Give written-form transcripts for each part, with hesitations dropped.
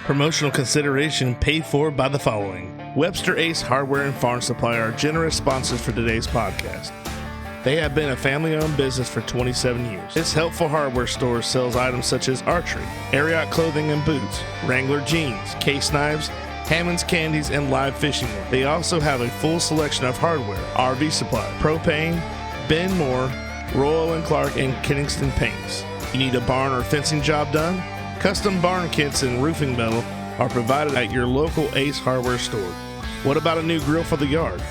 Promotional consideration paid for by the following. Webster Ace Hardware and Farm Supply are generous sponsors for today's podcast. They have been a family-owned business for 27 years. This helpful hardware store sells items such as archery, Ariat clothing and boots, Wrangler jeans, case knives, Hammond's candies, and live fishing gear. They also have a full selection of hardware, RV supply, propane, Ben Moore, Royal & Clark, and Kenningston paints. You need a barn or fencing job done? Custom barn kits and roofing metal are provided at your local Ace Hardware store. What about a new grill for the yard?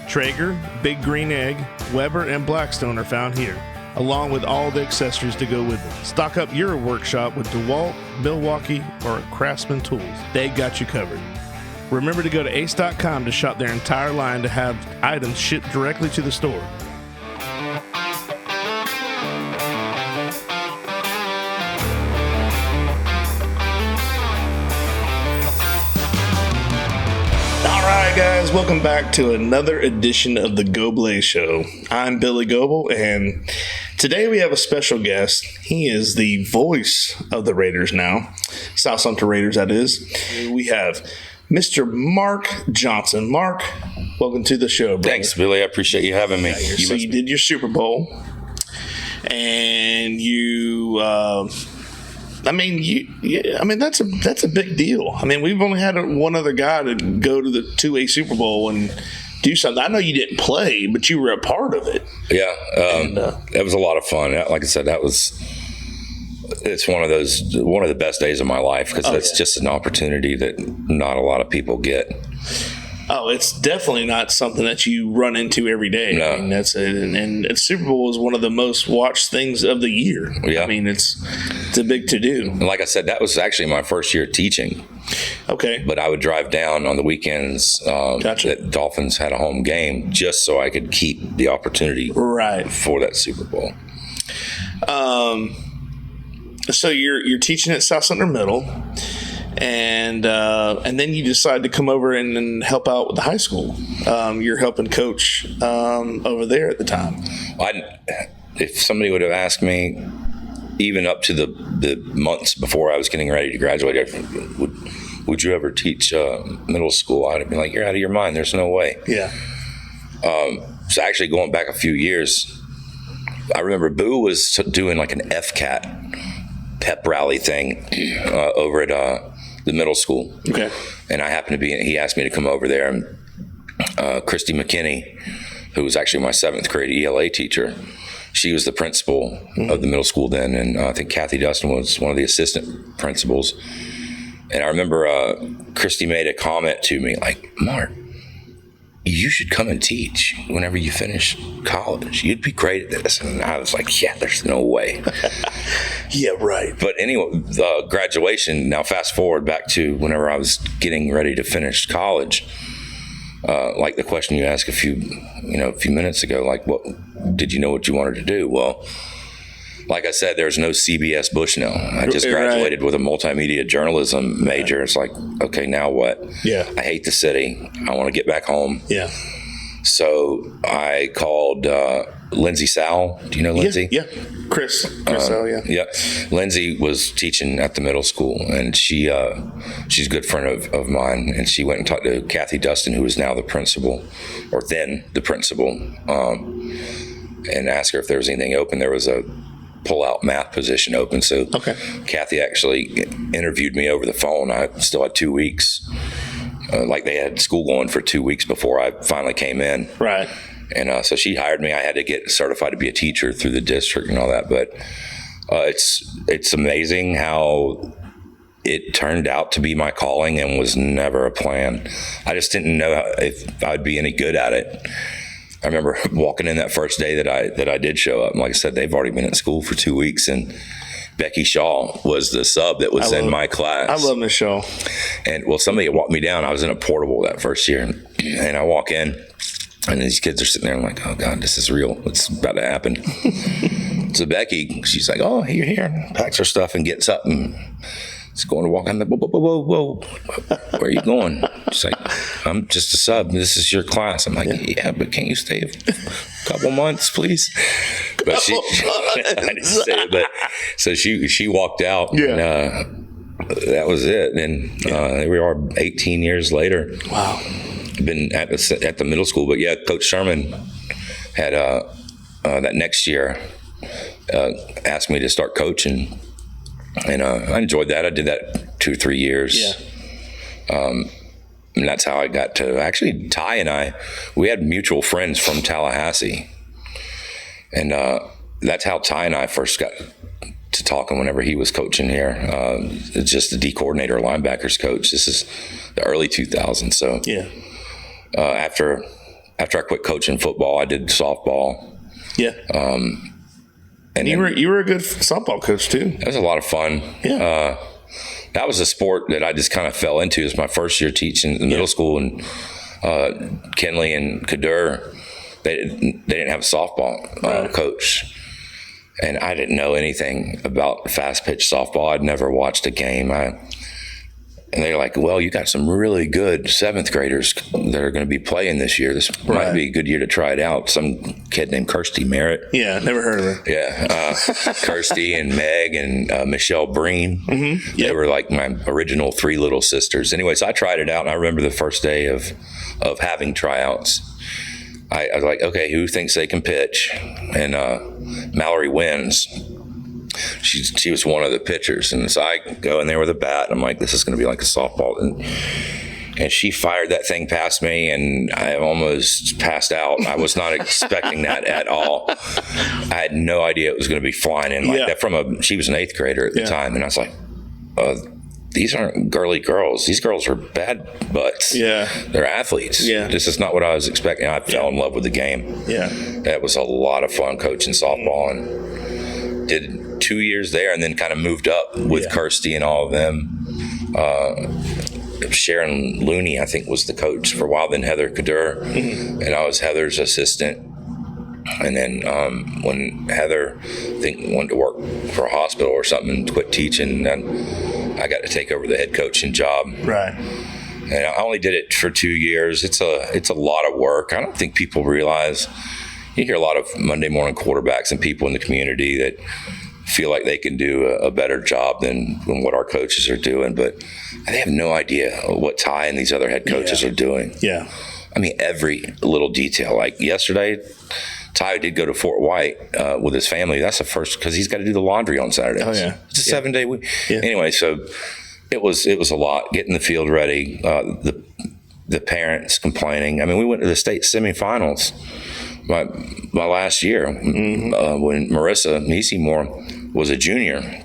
Traeger, Big Green Egg, Weber, and Blackstone are found here, along with all the accessories to go with them. Stock up your workshop with DeWalt, Milwaukee, or Craftsman tools. They got you covered. Remember to go to ace.com to shop their entire line to have items shipped directly to the store. Guys, welcome back to another edition of the Goblay Show. I'm Billy Goble, and today we have a special guest. He is the voice of the Raiders now, South Sumter Raiders, that is. We have Mr. Marc Johnson. Marc, welcome to the show, brother. Thanks, Billy. I appreciate you having me. So you did your Super Bowl, and you... that's a big deal. I mean, we've only had one other guy to go to a Super Bowl and do something. I know you didn't play, but you were a part of it. Yeah, that was a lot of fun. Like I said, it's one of the best days of my life because it's just an opportunity that not a lot of people get. Oh, it's definitely not something that you run into every day. No. I mean, that's it. And Super Bowl is one of the most watched things of the year. Yeah. I mean, it's a big to-do. And like I said, that was actually my first year teaching. Okay. But I would drive down on the weekends Gotcha. that Dolphins had a home game just so I could keep the opportunity for that Super Bowl. So you're teaching at South Sumter Middle. And then you decide to come over and help out with the high school. You're helping coach over there at the time. If somebody would have asked me, even up to the months before I was getting ready to graduate, would you ever teach middle school? I'd have been like, you're out of your mind. There's no way. Yeah. So actually going back a few years, I remember Boo was doing like an FCAT pep rally thing over at the middle school. Okay. And I happened to be, he asked me to come over there, and Christy McKinney, who was actually my 7th grade ELA teacher, she was the principal of the middle school then, and I think Kathy Dustin was one of the assistant principals. And I remember Christy made a comment to me like, Marc, you should come and teach whenever you finish college. You'd be great at this. And I was like, yeah, there's no way. Yeah, right. But anyway, the graduation, now fast forward back to whenever I was getting ready to finish college, like the question you asked a few minutes ago, like, what did you know what you wanted to do? Well, like I said, there's no CBS Bushnell. I just graduated with a multimedia journalism major. It's like, okay, now what? Yeah. I hate the city. I want to get back home. Yeah. So I called Lindsay Sowell. Do you know Lindsay? Yeah. Chris Sowell, yeah. Yeah. Lindsay was teaching at the middle school, and she's a good friend of mine, and she went and talked to Kathy Dustin, who is now the principal, or then the principal, and asked her if there was anything open. There was a pull-out math position open. So Kathy actually interviewed me over the phone. I still had 2 weeks. Like they had school going for 2 weeks before I finally came in. Right. And so she hired me. I had to get certified to be a teacher through the district and all that. But it's amazing how it turned out to be my calling and was never a plan. I just didn't know if I'd be any good at it. I remember walking in that first day that I did show up. And like I said, they've already been at school for 2 weeks, and Becky Shaw was the sub that was in my class. I love Miss Shaw. And somebody had walked me down. I was in a portable that first year, and I walk in, and these kids are sitting there. I'm like, oh God, this is real. It's about to happen. So Becky, she's like, oh, you're here. Packs her stuff and gets up and is going to walk. I'm like, whoa. Where are you going? She's like, I'm just a sub. This is your class. I'm like, yeah, but can't you stay a couple months, please? But I didn't say it, but so she walked out. Yeah. that was it. And here we are 18 years later. Wow. Been at the middle school, but yeah, Coach Sherman had that next year asked me to start coaching, and I enjoyed that. I did that 2 or 3 years. Yeah. And that's how I got to, actually, Ty and I, we had mutual friends from Tallahassee. And that's how Ty and I first got to talking whenever he was coaching here. Just the D coordinator, linebackers coach. This is the early 2000s. So yeah. After I quit coaching football, I did softball. Yeah. And you were a good softball coach too. It was a lot of fun. Yeah. That was a sport that I just kind of fell into. It was my first year teaching in middle school, and Kenley and Kadur, they didn't have a softball coach, and I didn't know anything about fast pitch softball. I'd never watched a game. And they're like, well, you got some really good 7th graders that are going to be playing this year. This might be a good year to try it out. Some kid named Kirsty Merritt. Yeah, never heard of her. Yeah. Kirsty and Meg and Michelle Breen. Mm-hmm. Yep. They were like my original 3 little sisters. Anyway, so I tried it out, and I remember the first day of having tryouts. I was like, okay, who thinks they can pitch? And Mallory wins. She was one of the pitchers, and so I go in there with a bat, and I'm like, this is going to be like a softball, and she fired that thing past me, and I almost passed out. I was not expecting that at all. I had no idea it was going to be flying in like that. She was an 8th grader at the time, and I was like, these aren't girly girls. These girls are bad butts. Yeah, they're athletes. Yeah, this is not what I was expecting. I fell in love with the game. Yeah, that was a lot of fun coaching softball, and did 2 years there, and then kind of moved up with Kirsty and all of them. Sharon Looney, I think, was the coach for a while, then Heather Kadur, and I was Heather's assistant. And then when Heather, I think, wanted to work for a hospital or something, quit teaching, then I got to take over the head coaching job. Right. And I only did it for 2 years. It's a lot of work. I don't think people realize. You hear a lot of Monday morning quarterbacks and people in the community that feel like they can do a better job than what our coaches are doing, but they have no idea what Ty and these other head coaches are doing. Yeah. I mean, every little detail. Like yesterday, Ty did go to Fort White with his family. That's the first, because he's got to do the laundry on Saturdays. Oh, yeah. It's a 7-day week. Yeah. Anyway, so it was a lot, getting the field ready, the parents complaining. I mean, we went to the state semifinals my last year when Marissa Meeseymore was a junior,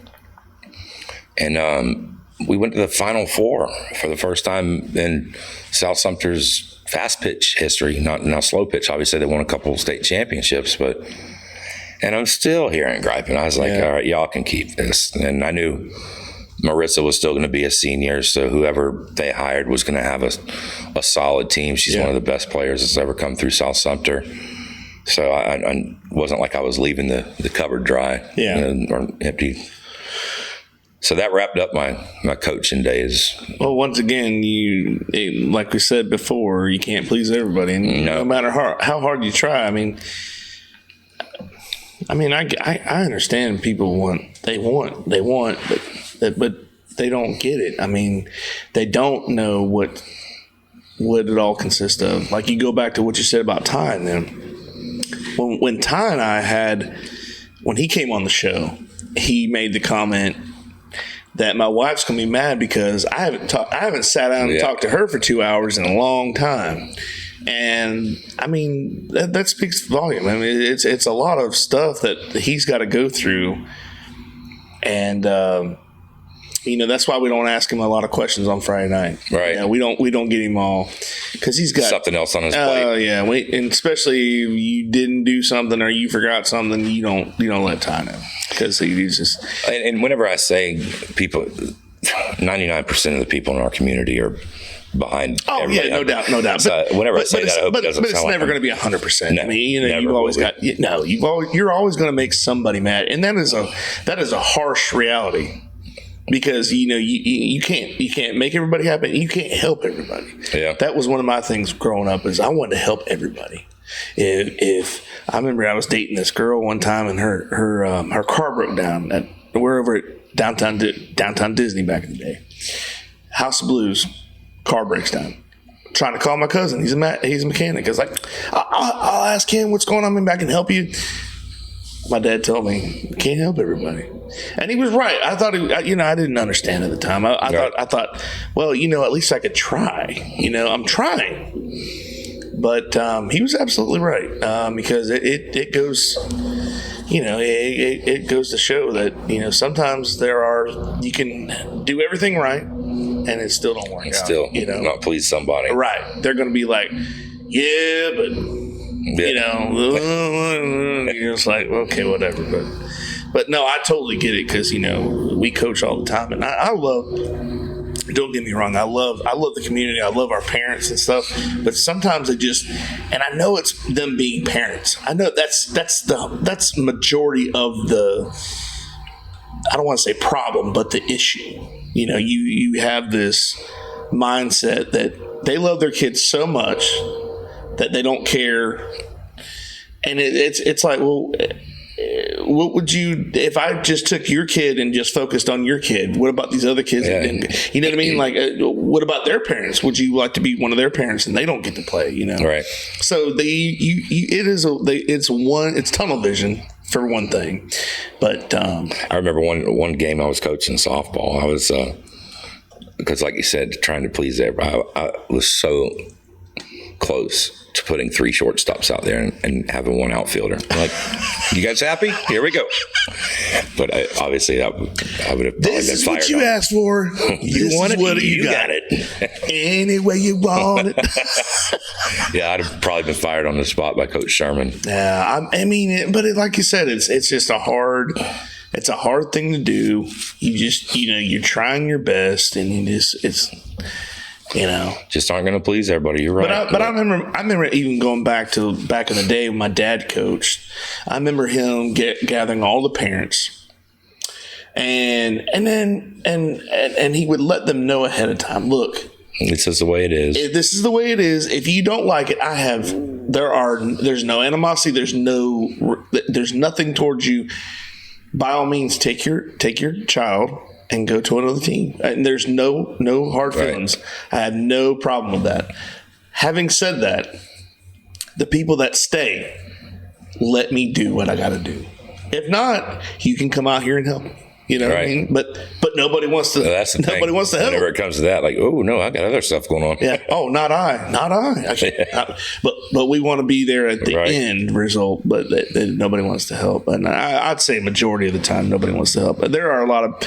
and we went to the Final Four for the first time in South Sumter's fast pitch history. Not slow pitch. Obviously, they won a couple of state championships, and I'm still hearing griping. I was like, all right, y'all can keep this. And I knew Marissa was still going to be a senior, so whoever they hired was going to have a solid team. She's one of the best players that's ever come through South Sumter. So I wasn't like I was leaving the cupboard dry or empty. So that wrapped up my coaching days. Well, once again, like we said before, you can't please everybody. And no matter how hard you try, I mean, I understand people want, but they don't get it. I mean, they don't know what it all consists of. Like, you go back to what you said about Ty and them. When Ty and I when he came on the show, he made the comment that my wife's gonna be mad because I haven't sat down and talked to her for 2 hours in a long time. And I mean, that speaks volume. I mean, it's a lot of stuff that he's got to go through, and that's why we don't ask him a lot of questions on Friday night. Right. We don't get him all, because he's got something else on his plate. Oh yeah. And especially if you didn't do something or you forgot something, you don't let Ty know, because he's just. And whenever I say people, 99% of the people in our community are behind. Oh everybody. Yeah, no doubt. So whenever I say that, I hope it doesn't sound like. But it's never going to be 100%. No, I mean, you've always got. You're always going to make somebody mad, and that is a harsh reality. Because you can't make everybody happy. You can't help everybody. Yeah, that was one of my things growing up, is I wanted to help everybody. If I remember, I was dating this girl one time, and her car broke down. We're over at downtown Disney back in the day. House of Blues, car breaks down. Trying to call my cousin. He's a mechanic. I was like, I'll ask him what's going on. Maybe I can help you. My dad told me, can't help everybody. And he was right. I thought, I didn't understand at the time. I thought, well, at least I could try. I'm trying. But he was absolutely right, because it goes, it goes to show that, sometimes you can do everything right and it still don't work out. Still not please somebody. Right. They're going to be like, yeah, but, you're just like, okay, whatever. But no, I totally get it because, we coach all the time. And I love, don't get me wrong, I love the community. I love our parents and stuff. But sometimes and I know it's them being parents. I know that's majority of the, I don't want to say problem, but the issue. You have this mindset that they love their kids so much that they don't care. And it's like, well, what would you, if I just took your kid and just focused on your kid, what about these other kids? Yeah. You know what I mean? Like, what about their parents? Would you like to be one of their parents and they don't get to play, Right. So it's tunnel vision for one thing. But I remember one game I was coaching softball. I was, because like you said, trying to please everybody, I was so close to putting 3 shortstops out there and having 1 outfielder. I'm like, you guys happy? Here we go. But obviously, I would have probably been fired. This is what you asked for. You want it? You got it. Any way you want it. Yeah, I'd have probably been fired on the spot by Coach Sherman. Yeah, but like you said, it's just a hard thing to do. You just, you're trying your best, and just aren't going to please everybody. You're right. But I remember even going back in the day when my dad coached. I remember him gathering all the parents, and he would let them know ahead of time. Look, this is the way it is. This is the way it is. If you don't like it, there's no animosity. There's nothing towards you. By all means, take your child and go to another team. And there's no hard feelings. Right. I have no problem with that. Having said that, the people that stay, let me do what I got to do. If not, you can come out here and help. What I mean? But nobody wants to. That's the nobody thing. wants to help. Whenever it comes to that, like, oh no, I got other stuff going on. Yeah. Oh, not I. But we want to be there at the end result. But nobody wants to help. And I'd say majority of the time, nobody wants to help. But there are a lot of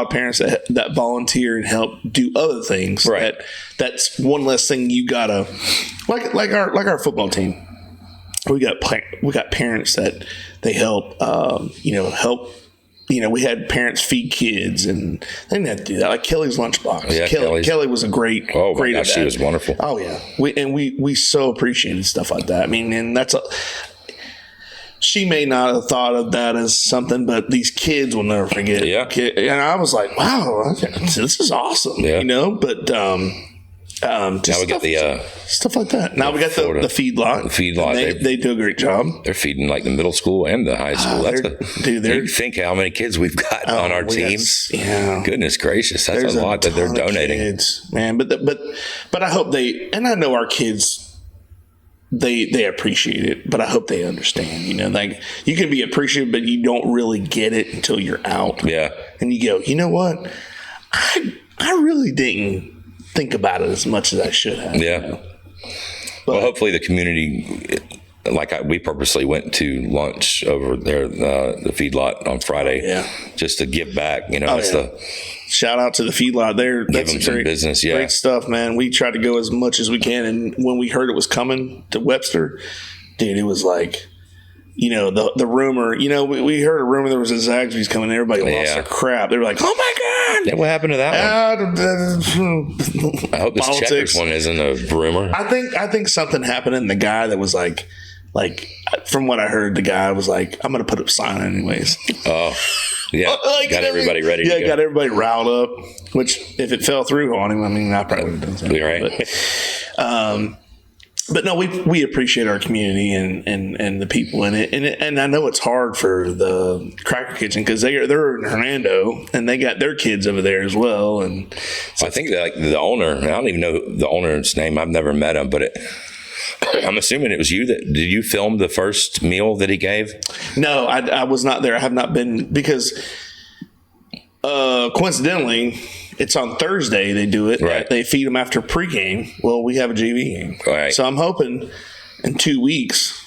parents that volunteer and help do other things. Right. That's one less thing you gotta like our football team. We got parents that they help. Help. We had parents feed kids, and they didn't have to do that. Like Kelly's lunchbox. Yeah, Kelly was a great. Oh my gosh, she was wonderful. Oh yeah, we so appreciated stuff like that. I mean, and she may not have thought of that as something, but these kids will never forget. Yeah, and I was like, wow, this is awesome. Yeah. But now we got the stuff like that. Now we got the feedlot. The feedlot. They do a great job. They're feeding like the middle school and the high school. You think how many kids we've got on our team. Yeah. Goodness gracious, that's a lot that they're donating. Kids, man, but I hope and I know our kids. They appreciate it, but I hope they understand. Like you can be appreciative, but you don't really get it until you're out. Yeah, and you go, you know what? I really didn't think about it as much as I should have. Yeah. Well, hopefully the community, we purposely went to lunch over there, the feedlot on Friday, just to give back. Shout out to the feedlot there. That's give them some business. Yeah, great stuff, man. We try to go as much as we can, and when we heard it was coming to Webster, dude, it was like. The rumor, we heard a rumor there was a Zaxby's coming. Everybody lost their crap. They were like, oh my God. Yeah, what happened to that one? I hope this Checkers one isn't a rumor. I think something happened, and the guy that was like, from what I heard, the guy was like, I'm going to put up sign anyways. Oh, yeah. Got everybody ready to go. Yeah, got everybody riled up, which if it fell through on him, I probably would have done something. Right. But no, we appreciate our community and the people in it, and I know it's hard for the Cracker Kitchen because they're in Hernando and they got their kids over there as well. And so I think that, like, the owner, I don't even know the owner's name. I've never met him, but I'm assuming it was you did you film the first meal that he gave? No, I was not there. I have not been because coincidentally, it's on Thursday they do it. Right. They feed them after pregame. Well, we have a JV game. Right. So I'm hoping in 2 weeks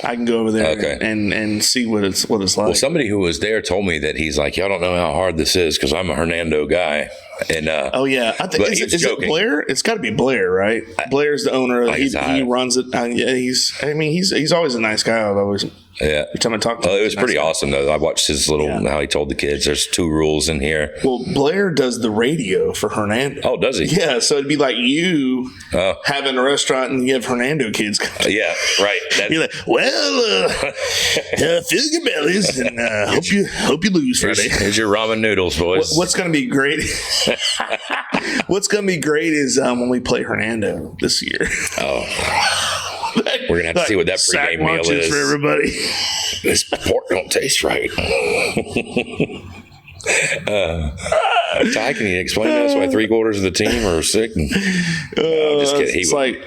I can go over there and see what it's like. Well, somebody who was there told me that he's like, y'all don't know how hard this is because I'm a Hernando guy. And oh yeah, I think is it Blair? It's got to be Blair, right? Blair's the owner. He runs it. Yeah, he's always a nice guy. I've always. Yeah. Every time I talk to him, it was pretty awesome, though. I watched his how he told the kids there's 2 rules in here. Well, Blair does the radio for Hernando. Oh, does he? Yeah, so it'd be like you having a restaurant and you have Hernando kids come. Yeah, right. You're like, well, fill your bellies and hope you lose Friday. Here's your ramen noodles, boys. What's going to be great? What's going to be great is when we play Hernando this year. Oh. We're gonna have to see what that pregame meal is for everybody. This pork don't taste right. Ty, can you explain this? Why 3/4 of the team are sick? I'm just kidding.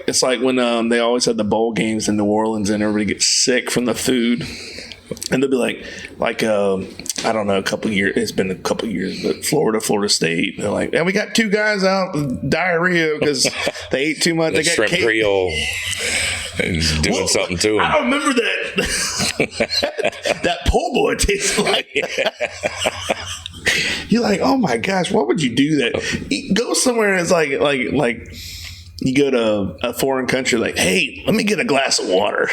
It's like when they always had the bowl games in New Orleans and everybody gets sick from the food. And they'll be like I don't know, a couple years. It's been a couple years, but Florida State. They're like, and we got 2 guys out with diarrhea because they ate too much. They got shrimp Creole and doing something to them. I remember that. That po' boy tastes like. You're like, oh my gosh, why would you do that? Go somewhere and it's like you go to a foreign country, like, hey, let me get a glass of water.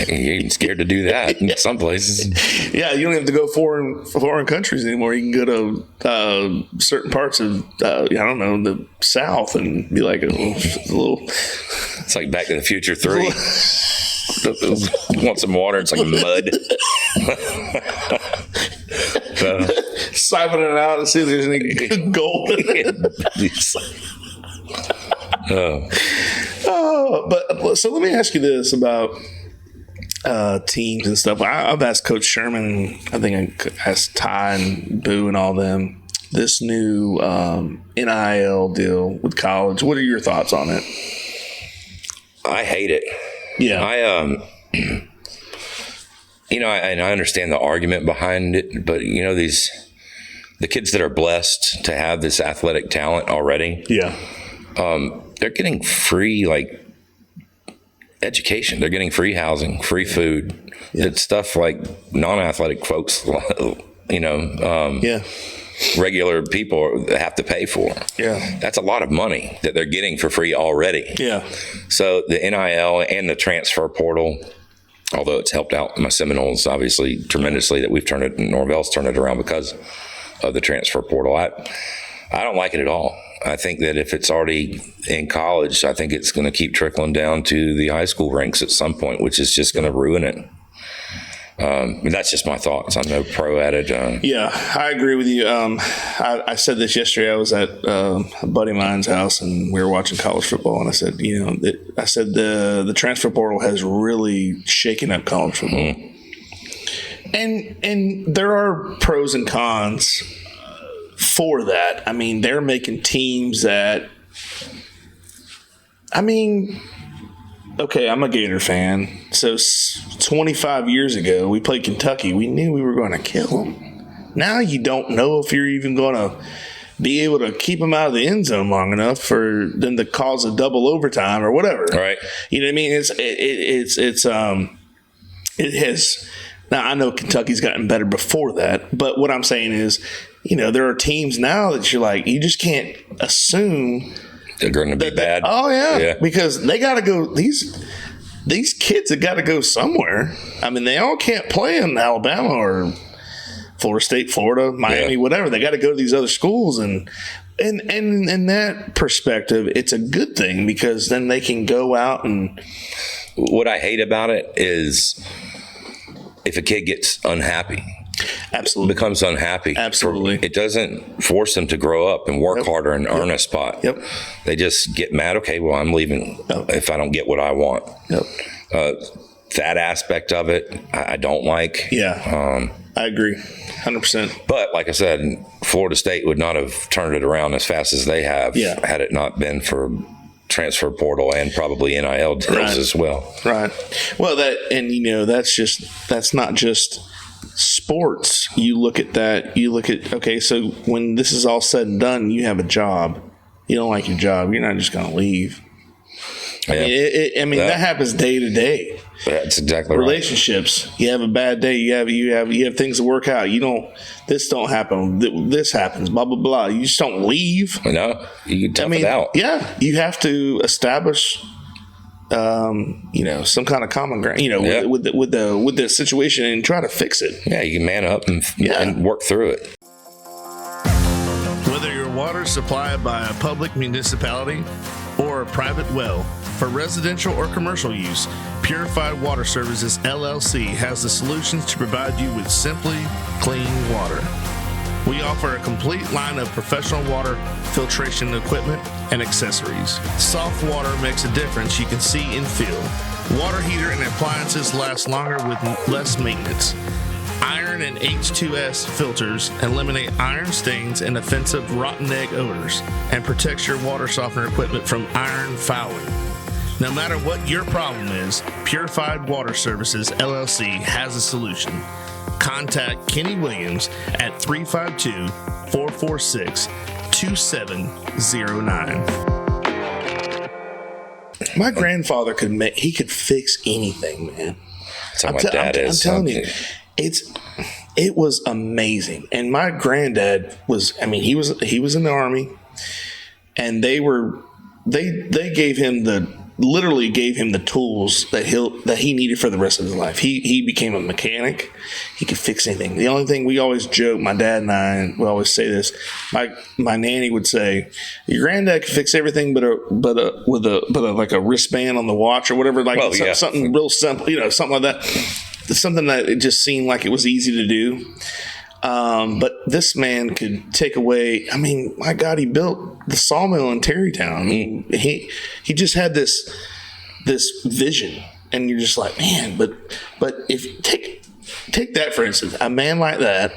You're even scared to do that in some places. Yeah, you don't have to go foreign countries anymore. You can go to certain parts of I don't know, the South and be like a little. It's like Back to the Future 3. Want some water? It's like mud. Siphon it out and see if there's any gold in it. But so let me ask you this about teams and stuff. I've asked Coach Sherman, I think I asked Ty and Boo and all them, this new NIL deal with college. What are your thoughts on it? I hate it. Yeah. I understand the argument behind it, but the kids that are blessed to have this athletic talent already. Yeah. They're getting free, education. They're getting free housing, free food. Yeah. It's stuff like non-athletic folks, regular people have to pay for. Yeah. That's a lot of money that they're getting for free already. Yeah. So the NIL and the transfer portal, although it's helped out my Seminoles, obviously, tremendously, that Norvell's turned it around because of the transfer portal. I don't like it at all. I think that if it's already in college, I think it's going to keep trickling down to the high school ranks at some point, which is just going to ruin it. That's just my thoughts. I'm no pro at it. Yeah, I agree with you. I said this yesterday. I was at a buddy of mine's house, and we were watching college football, and I said, the transfer portal has really shaken up college football. Mm-hmm. And there are pros and cons for that. I mean, they're making teams that, okay, I'm a Gator fan. So 25 years ago, we played Kentucky. We knew we were going to kill them. Now you don't know if you're even going to be able to keep them out of the end zone long enough for them to cause a double overtime or whatever. Right. You know what I mean? It has. Now I know Kentucky's gotten better before that, but what I'm saying is, there are teams now that you're like, you just can't assume they're going to be bad. Oh yeah, because they got to go. These kids have got to go somewhere. I mean, they all can't play in Alabama or Florida State, Florida, Miami, whatever. They got to go to these other schools, and in that perspective, it's a good thing because then they can go out and. What I hate about it is if a kid gets unhappy. Absolutely. becomes unhappy. Absolutely. It doesn't force them to grow up and work harder and earn a spot. Yep. They just get mad. Okay, well, I'm leaving if I don't get what I want. Yep. That aspect of it, I don't like. Yeah. I agree. 100%. But like I said, Florida State would not have turned it around as fast as they have had it not been for transfer portal and probably NIL deals as well. Right. Well, that's not just sports. You look at that. You look at, okay, so when this is all said and done, you have a job. You don't like your job. You're not just going to leave. I mean, that happens day to day. That's exactly right. Relationships. You have a bad day. You have things to work out. This don't happen. This happens. Blah blah blah. You just don't leave. No, you can tough it out. Yeah, you have to establish, some kind of common ground. With the situation and try to fix it. Yeah, you can man up and work through it. Whether your water is supplied by a public municipality or a private well, for residential or commercial use, Purified Water Services LLC has the solutions to provide you with simply clean water. We offer a complete line of professional water filtration equipment and accessories. Soft water makes a difference you can see and feel. Water heater and appliances last longer with less maintenance. Iron and H2S filters eliminate iron stains and offensive rotten egg odors and protects your water softener equipment from iron fouling. No matter what your problem is, Purified Water Services LLC has a solution. Contact Kenny Williams at 352-446-2709. My grandfather could fix anything, man. That's how my dad is. I'm telling you, it was amazing. And my granddad was, he was in the Army, and they literally gave him the tools that he needed for the rest of his life. He became a mechanic. He could fix anything. The only thing we always joke, my dad and I, and we always say this, my nanny would say, your granddad could fix everything but like a wristband on the watch or whatever, something real simple, something like that. Something that it just seemed like it was easy to do. But this man could take away, my God, he built the sawmill in Terrytown. He just had this vision, and you're just like, man, but if take that for instance, a man like that,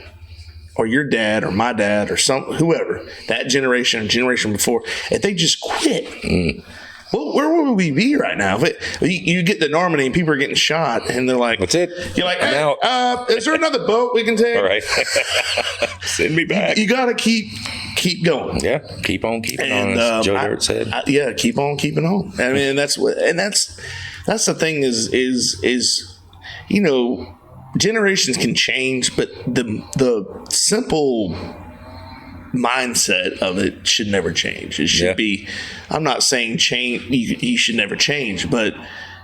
or your dad or my dad or whoever, that generation before, if they just quit, well, where would we be right now? If you get to Normandy and people are getting shot, and they're like, "That's it." You're like, "Hey, is there another boat we can take?" All right, send me back. You got to keep going. Yeah, keep on keeping on. As Joe Dirt said. Keep on keeping on. That's the thing is generations can change, but the simple mindset of it should never change. It should be, I'm not saying change, you should never change, but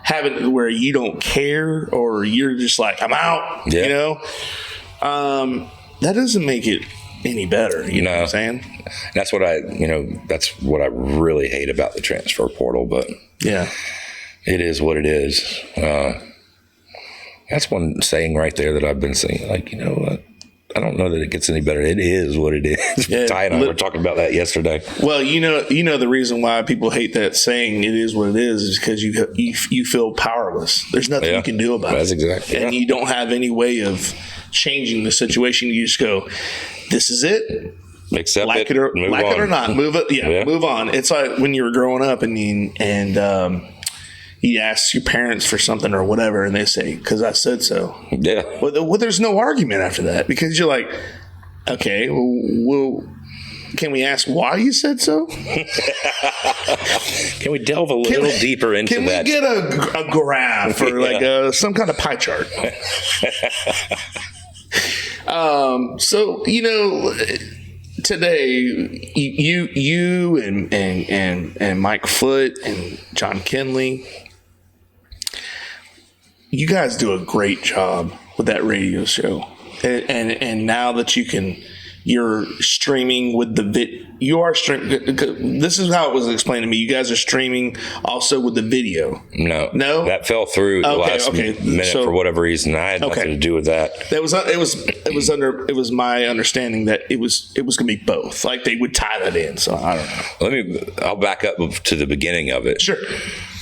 having it where you don't care or you're just like, I'm out, that doesn't make it any better. You know what I'm saying? That's what I really hate about the transfer portal, but it is what it is. That's one saying right there that I've been saying, like, I don't know that it gets any better. It is what it is. Yeah, Ty and I were talking about that yesterday. Well, the reason why people hate that saying "it is what it is" because you feel powerless. There's nothing you can do about it. That's exactly. And you don't have any way of changing the situation. You just go, "This is it." Accept it or not. Move it. Yeah, move on. It's like when you were growing up and you ask your parents for something or whatever, and they say, "Because I said so." Yeah. Well, there's no argument after that because you're like, okay, well, can we ask why you said so? Can we delve a little deeper into that? Can we get a graph or some kind of pie chart? So today, you and Mike Foote and John Kinley, you guys do a great job with that radio show, and now that you can you're streaming with the you are streaming. This is how it was explained to me. You guys are streaming also with the video. No, that fell through the last minute for whatever reason. I had nothing to do with that. It was my understanding that it was going to be both. Like they would tie that in. So I don't know. I'll back up to the beginning of it. Sure.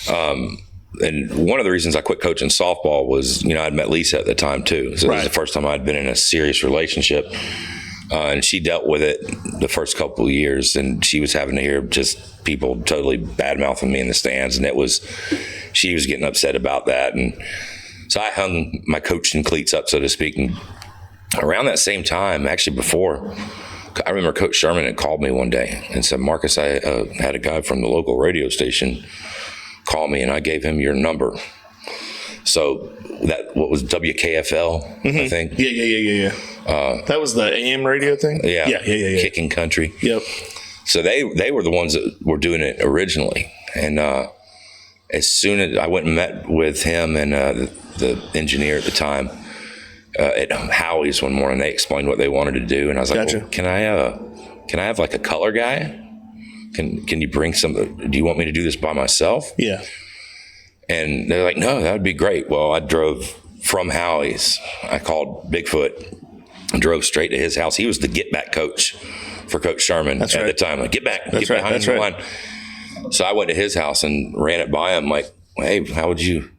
And one of the reasons I quit coaching softball was, I'd met Lisa at the time too. So it was the first time I'd been in a serious relationship. And she dealt with it the first couple of years, and she was having to hear just people totally bad-mouthing me in the stands. And she was getting upset about that. And so I hung my coaching cleats up, so to speak. And around that same time, actually before, I remember Coach Sherman had called me one day and said, Marcus, I had a guy from the local radio station call me, and I gave him your number. So what was WKFL, I think? Yeah. That was the AM radio thing? Yeah. Kicking Country. Yep. So they were the ones that were doing it originally. And as soon as I went and met with him and the engineer at the time at Howie's one morning, they explained what they wanted to do. And I was like, well, can I have like a color guy? Can you bring some? Do you want me to do this by myself? Yeah. And they're like, no, that would be great. Well, I drove from Howie's. I called Bigfoot and drove straight to his house. He was the get back coach for Coach Sherman at the time. Like, get back, get behind the line. So I went to his house and ran it by him. Like, hey, how would you?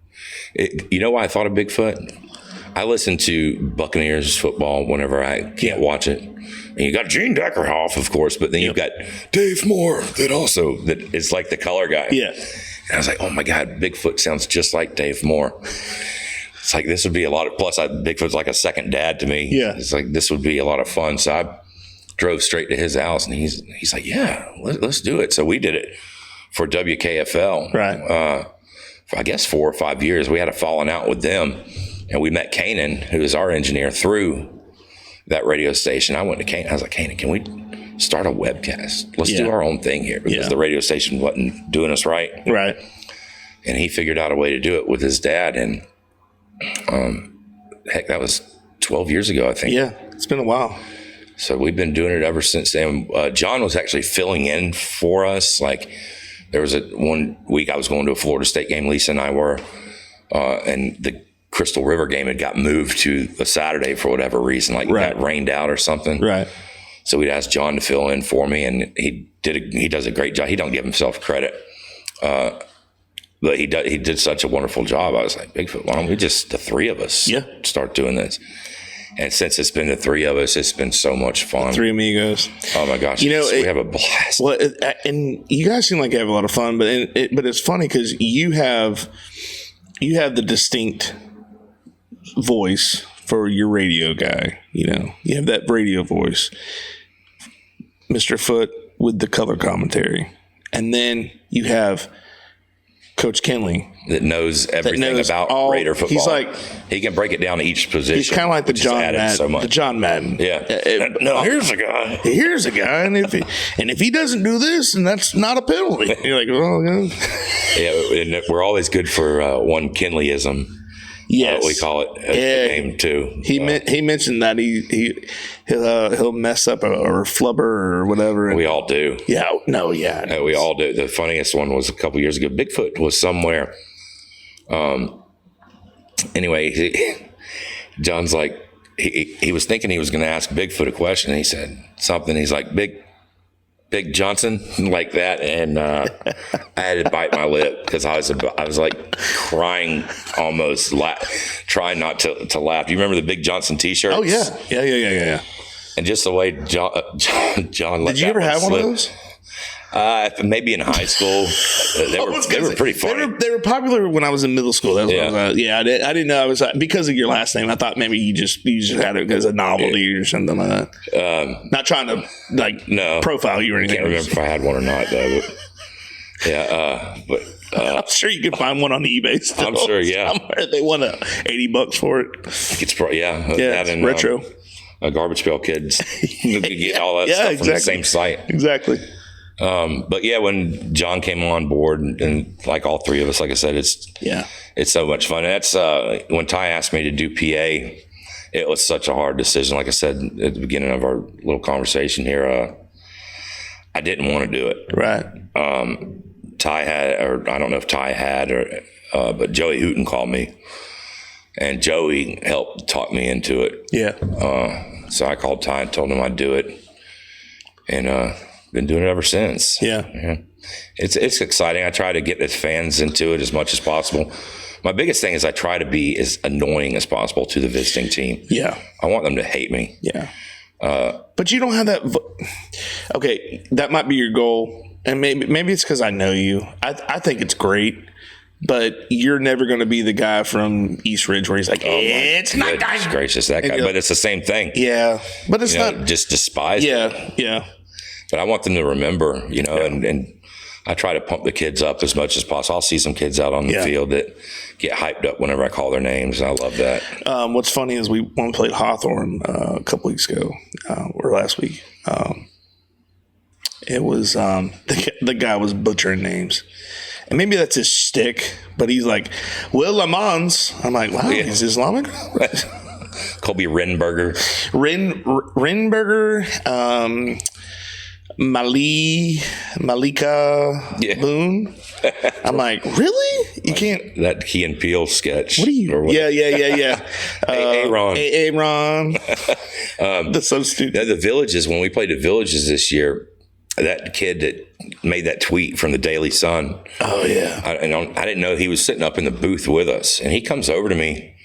You know why I thought of Bigfoot? I listen to Buccaneers football whenever I can't watch it. And you got Gene Deckerhoff, of course, but then you've got Dave Moore that is like the color guy. Yeah. And I was like, oh my God, Bigfoot sounds just like Dave Moore. It's like, this would be a lot of, plus Bigfoot's like a second dad to me. Yeah. It's like, this would be a lot of fun. So I drove straight to his house, and he's like, yeah, let's do it. So we did it for WKFL. Right. For I guess 4 or 5 years. We had a falling out with them, and we met Kanan, who is our engineer, through that radio station. I went to Kanan. I was like, Kanan, can we start a webcast? Let's do our own thing here, because the radio station wasn't doing us right. Right. And he figured out a way to do it with his dad. And heck, that was 12 years ago, I think. Yeah, it's been a while. So we've been doing it ever since then. John was actually filling in for us. Like, there was one week I was going to a Florida State game, Lisa and I were, and the Crystal River game had got moved to a Saturday for whatever reason, like it got rained out or something. Right. So we'd asked John to fill in for me, and he does a great job. He don't give himself credit, but he did such a wonderful job. I was like, Bigfoot, why don't we just, the three of us, start doing this? And since it's been the three of us, it's been so much fun. Three amigos. Oh my gosh, we have a blast. Well, and you guys seem like you have a lot of fun, but it's funny because you have the distinct voice for your radio guy. You have that radio voice, Mr. Foot, with the color commentary, and then you have Coach Kinley that knows everything about Raider football. He's like, he can break it down to each position. He's kind of like the John Madden. So much. The John Madden. Yeah. Here's a guy. Here's a guy, and if he doesn't do this, and that's not a penalty. You're like, oh, yeah. And we're always good for one Kinleyism. Yes, we call it a game too. He mentioned that he'll mess up or flubber or whatever. We all do. Yeah. No. Yeah. We all do. The funniest one was a couple years ago. Bigfoot was somewhere. Anyway, John's like, he was thinking he was going to ask Bigfoot a question. And he said something. He's like, Big Johnson, like that, and I had to bite my lip because I was like crying, almost trying not to laugh. Do you remember the Big Johnson T-shirts? Oh yeah. And just the way John let Did you ever have one of those? Maybe in high school. They were pretty funny. They were popular when I was in middle school. That was I didn't know I was because of your last name. I thought maybe you just had it because of novelty or something like that. Not trying to profile you or anything. I can't remember if I had one or not though. But I'm sure you could find one on eBay still. I'm sure, yeah. Somewhere. They want $80 for it. It's probably that and retro. Garbage Pail Kids. You could get all that stuff from the same site. Exactly. But yeah, when John came on board and like all three of us, like I said, it's so much fun. And that's when Ty asked me to do PA it was such a hard decision. Like I said at the beginning of our little conversation here, I didn't want to do it. Right. Ty had, or I don't know if Ty had, but Joey Hooten called me, and Joey helped talk me into it. Yeah. So I called Ty and told him I'd do it, and been doing it ever since. Yeah. It's exciting. I try to get the fans into it as much as possible. My biggest thing is I try to be as annoying as possible to the visiting team. Yeah. I want them to hate me. Yeah. But you don't have that. Okay, that might be your goal. And maybe it's because I know you. I think it's great. But you're never going to be the guy from East Ridge where he's like, it's not goodness gracious, that guy. But it's the same thing. Yeah. But it's not. Just despise it. Yeah. But I want them to remember, and I try to pump the kids up as much as possible. I'll see some kids out on the field that get hyped up whenever I call their names, and I love that. What's funny is when we played Hawthorne a couple weeks ago, or last week, it was the guy was butchering names. And maybe that's his shtick, but he's like, Will Lamons. I'm like, wow, he's Islamic? Colby Rinberger. Rinberger, Malika Boone. I'm like, really? You can't. That Key and Peele sketch. What are you? Yeah. Aaron. That's so stupid. The Villages, when we played the Villages this year, that kid that made that tweet from the Daily Sun. Oh, yeah. I didn't know he was sitting up in the booth with us. And he comes over to me.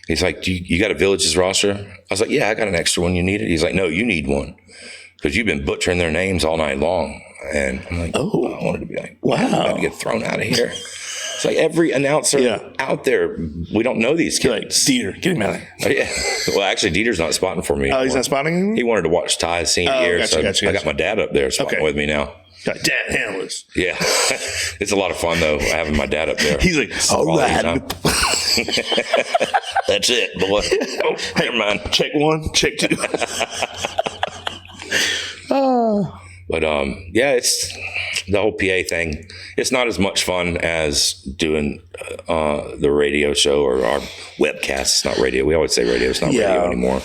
He's like, you got a Villages roster? I was like, yeah, I got an extra one. You need it? He's like, no, you need one. Because you've been butchering their names all night long. And I'm like, I wanted to be like, wow, I'm about to get thrown out of here. It's like every announcer out there, we don't know these kids. Like, Dieter, get him out of here. Oh, yeah. Well, actually, Dieter's not spotting for me. Oh, he's not spotting anymore? He wanted to watch Ty's senior year. Gotcha. I got my dad up there spotting with me now. Got dad handlers. Yeah. It's a lot of fun, though, having my dad up there. He's like, all right. That's it, boy. Oh, never mind. Check one, check two. But it's the whole PA thing. It's not as much fun as doing the radio show or our webcast. It's not radio. We always say radio. It's not radio anymore.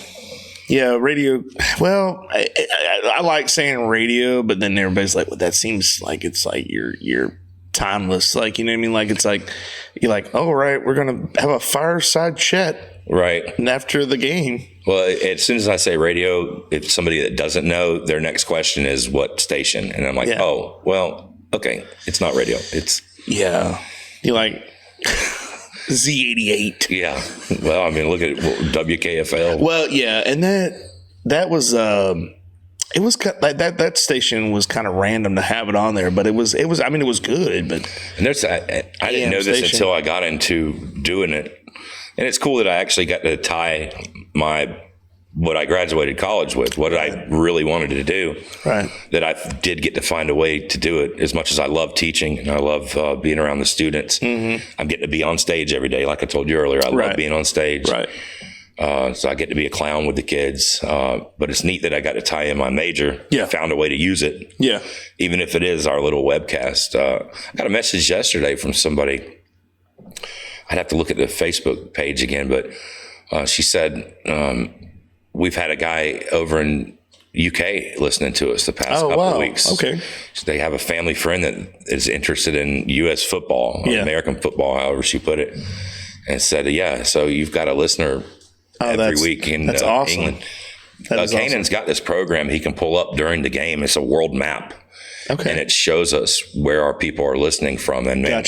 Yeah, radio. Well, I like saying radio, but then everybody's like, "Well, that seems like it's like you're timeless." Like, you know what I mean? Like, it's like you're like, "Oh, right, we're gonna have a fireside chat." Right. And after the game. Well, as soon as I say radio, if somebody that doesn't know, their next question is what station? And I'm like, oh, well, okay. It's not radio. It's. Yeah. You're like Z88. Yeah. Well, I mean, look at WKFL. Well, yeah. And that was, it was that station was kind of random to have it on there, but it was, I mean, it was good, but. And I didn't know this until I got into doing it. And it's cool that I actually got to tie what I graduated college with, what I really wanted to do. Right. That I did get to find a way to do it. As much as I love teaching and I love being around the students, I'm getting to be on stage every day. Like I told you earlier, I love being on stage. Right. So I get to be a clown with the kids. But it's neat that I got to tie in my major. Yeah. Found a way to use it. Yeah. Even if it is our little webcast. I got a message yesterday from somebody. I'd have to look at the Facebook page again, but she said, we've had a guy over in UK listening to us the past couple of weeks. Okay. So they have a family friend that is interested in U.S. football, American football, however she put it, and said, so you've got a listener every week in awesome. England. Kanan's got this program he can pull up during the game. It's a world map. Okay. And it shows us where our people are listening from. And man,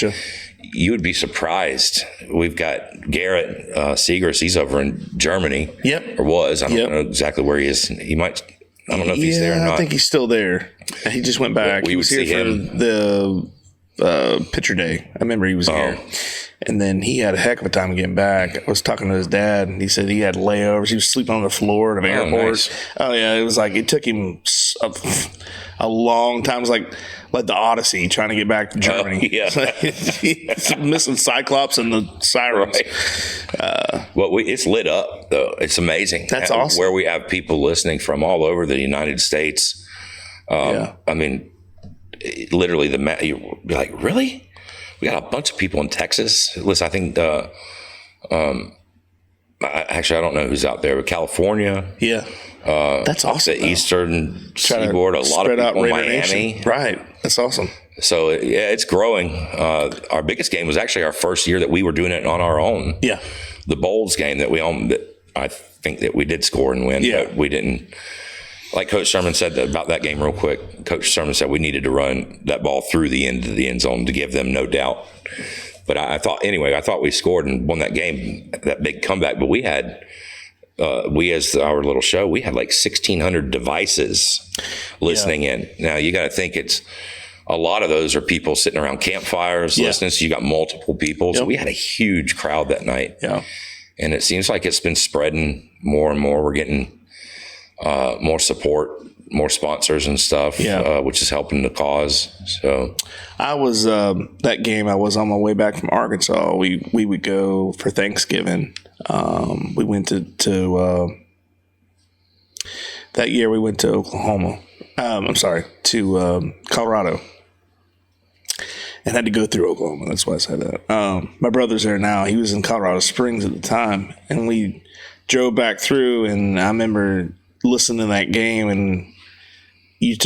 you would be surprised. We've got Garrett Seegers. He's over in Germany. Yep. Or was. I don't know exactly where he is. He might. I don't know if he's there or not. I think he's still there. He just went back. We would see him for the picture day. I remember he was here. And then he had a heck of a time getting back. I was talking to his dad, and he said he had layovers. He was sleeping on the floor at an airport. Nice. Oh, yeah. It was like it took him a long time. It was like the Odyssey trying to get back to Germany. He's missing Cyclops and the sirens. Right. It's lit up, though. It's amazing. That's awesome. Where we have people listening from all over the United States. I mean, literally, you'd be like, really? We got a bunch of people in Texas. Listen, I think Actually, I don't know who's out there, but California. Yeah. That's awesome. The Eastern Seaboard, a lot of people in Miami. Right. That's awesome. So, yeah, it's growing. Our biggest game was actually our first year that we were doing it on our own. Yeah. The Bowls game that we owned, I think that we did score and win, but we didn't. Like Coach Sherman said about that game real quick, Coach Sherman said we needed to run that ball through the end of the end zone to give them no doubt. But I thought we scored and won that game, that big comeback. But we had, as our little show, we had like 1,600 devices listening in. Now, you got to think a lot of those are people sitting around campfires listening. So you got multiple people. So we had a huge crowd that night. Yeah. And it seems like it's been spreading more and more. We're getting more support, more sponsors and stuff, which is helping the cause. So I was that game. I was on my way back from Arkansas. We would go for Thanksgiving. We went to that year. We went to Oklahoma. To Colorado, and had to go through Oklahoma. That's why I said that. My brother's there now. He was in Colorado Springs at the time, and we drove back through. And I remember listening to that game, and if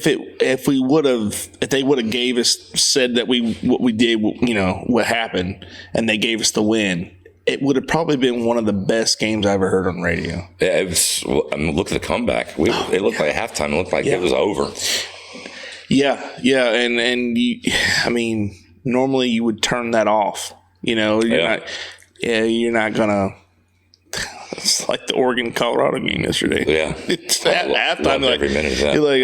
they would have gave us, said that what we did, what happened, and they gave us the win, it would have probably been one of the best games I ever heard on radio. Yeah, look at the comeback. It looked like halftime. It looked like it was over. Yeah, and normally you would turn that off. You're not gonna. It's like the Oregon-Colorado game yesterday. Yeah. It's at halftime. Every minute of that. You're like,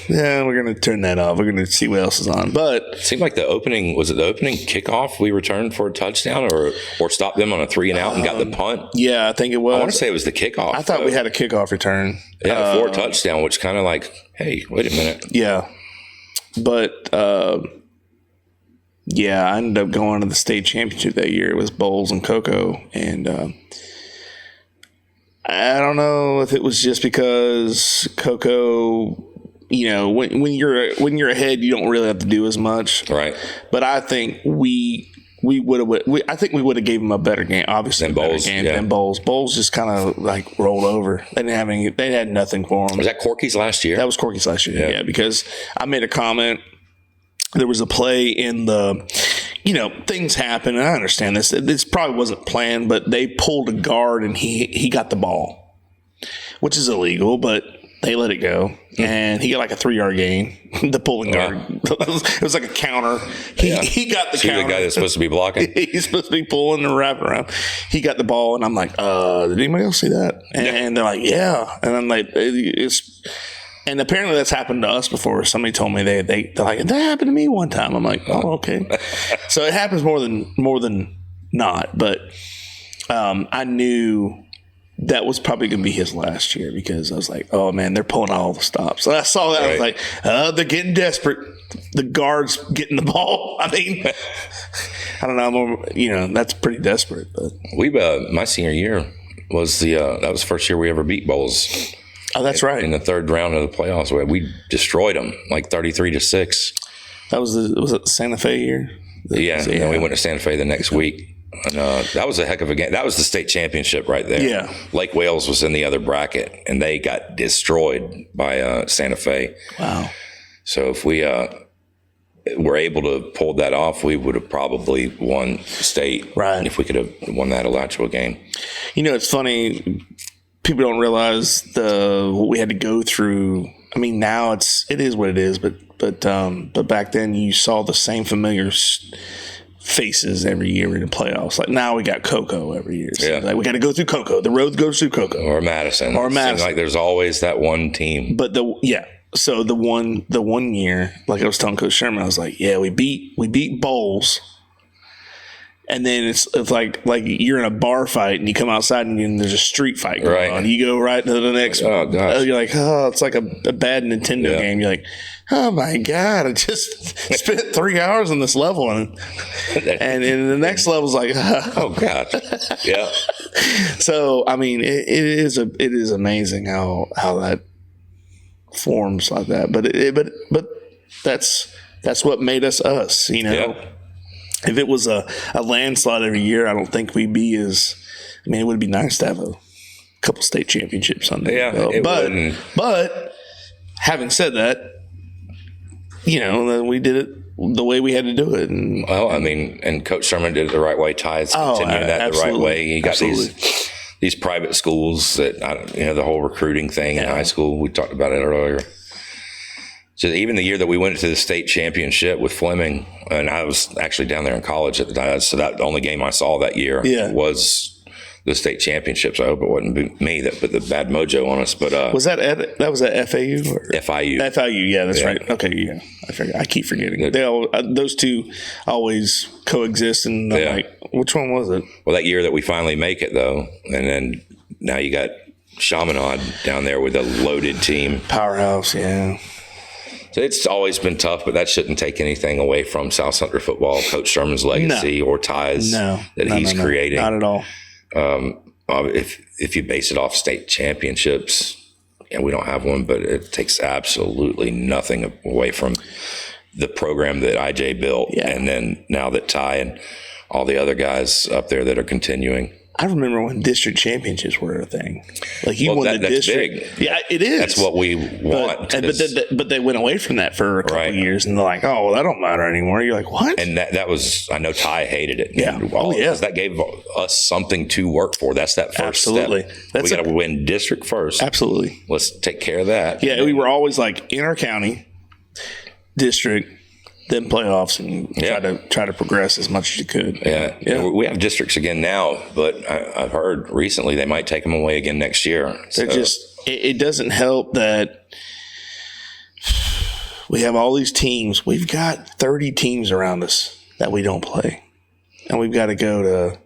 we're going to turn that off. We're going to see what else is on. But it seemed like the opening kickoff we returned for a touchdown or stopped them on a 3-and-out and got the punt? Yeah, I think it was. I want to say it was the kickoff. I thought we had a kickoff return. Yeah, for a touchdown, which kind of like, hey, wait a minute. Yeah. But, I ended up going to the state championship that year. It was Bowls and Cocoa. And, I don't know if it was just because Cocoa, when you're ahead, you don't really have to do as much. Right. But I think we would have gave them a better game, obviously than Bowls. Than Bowls. Bowls just kind of like rolled over. They didn't have they had nothing for them. Was that Corky's last year? That was Corky's last year. Yeah, because I made a comment. There was a play in the. Things happen, and I understand this. This probably wasn't planned, but they pulled a guard, and he got the ball, which is illegal, but they let it go. And he got like a 3-yard gain, the pulling guard. It was like a counter. He got the counter. The guy that's supposed to be blocking. He's supposed to be pulling and wrapping around. He got the ball, and I'm like, did anybody else see that? And they're like, yeah. And I'm like, and apparently that's happened to us before. Somebody told me they're like, that happened to me one time. I'm like, oh, okay. So it happens more than not. But I knew that was probably going to be his last year because I was like, oh man, they're pulling all the stops. So I saw that. Right. I was like, they're getting desperate. The guard's getting the ball. I mean, I don't know. That's pretty desperate. But my senior year was that was the first year we ever beat Bowls. Oh, that's right. In the third round of the playoffs, we destroyed them like 33-6. That was the Santa Fe year. And then we went to Santa Fe the next week. And, that was a heck of a game. That was the state championship right there. Yeah. Lake Wales was in the other bracket, and they got destroyed by Santa Fe. Wow. So if we were able to pull that off, we would have probably won state. Right. If we could have won that actual game. It's funny. People don't realize what we had to go through. I mean, now it is what it is, but back then you saw the same familiar faces every year in the playoffs. Like now we got Cocoa every year. So like we got to go through Cocoa. The road goes through Cocoa or Madison. Seems like there's always that one team. But so the one year, like I was telling Coach Sherman, I was like, yeah, we beat Bowls. And then it's like you're in a bar fight and you come outside and there's a street fight going on. You go right to the next one. Oh, gosh. You're like, it's like a bad Nintendo game. You're like, oh, my God, I just spent 3 hours on this level. And the next level's like, oh, God. Yeah. So, I mean, it is amazing how that forms like that. But that's what made us us, Yeah. if it was a landslide every year, I don't think we'd be as. I mean, it would be nice to have a couple state championships on there. Yeah, but having said that, we did it the way we had to do it. And Coach Sherman did it the right way. Ty is continuing that the right way. You got these private schools that, the whole recruiting thing in high school. We talked about it earlier. So even the year that we went to the state championship with Fleming, and I was actually down there in college at the time, so that the only game I saw that year was the state championships. I hope it wasn't me that put the bad mojo on us. But was that at FAU or FIU? FIU, yeah, that's right. Okay, yeah, I keep forgetting. Those two always coexist, and I'm like, which one was it? Well, that year that we finally make it though, and then now you got Chaminade down there with a loaded team, powerhouse, yeah. So it's always been tough, but that shouldn't take anything away from South Central football, Coach Sherman's legacy or ties that he's creating. Not at all. If you base it off state championships, we don't have one, but it takes absolutely nothing away from the program that IJ built. Yeah. And then now that Ty and all the other guys up there that are continuing. I remember when district championships were a thing. Like you won the district. Big. Yeah, it is. That's what we want. But they went away from that for a couple of years, and they're like, "Oh, well, that don't matter anymore." You're like, "What?" And that was, I know Ty hated it. Yeah. Because that gave us something to work for. That's that first step. We got to win district first. Absolutely. Let's take care of that. Yeah, we were always like in our county, district, then playoffs, and try to progress as much as you could. Yeah. We have districts again now, but I've heard recently they might take them away again next year. It doesn't help that we have all these teams. We've got 30 teams around us that we don't play, and we've got to go to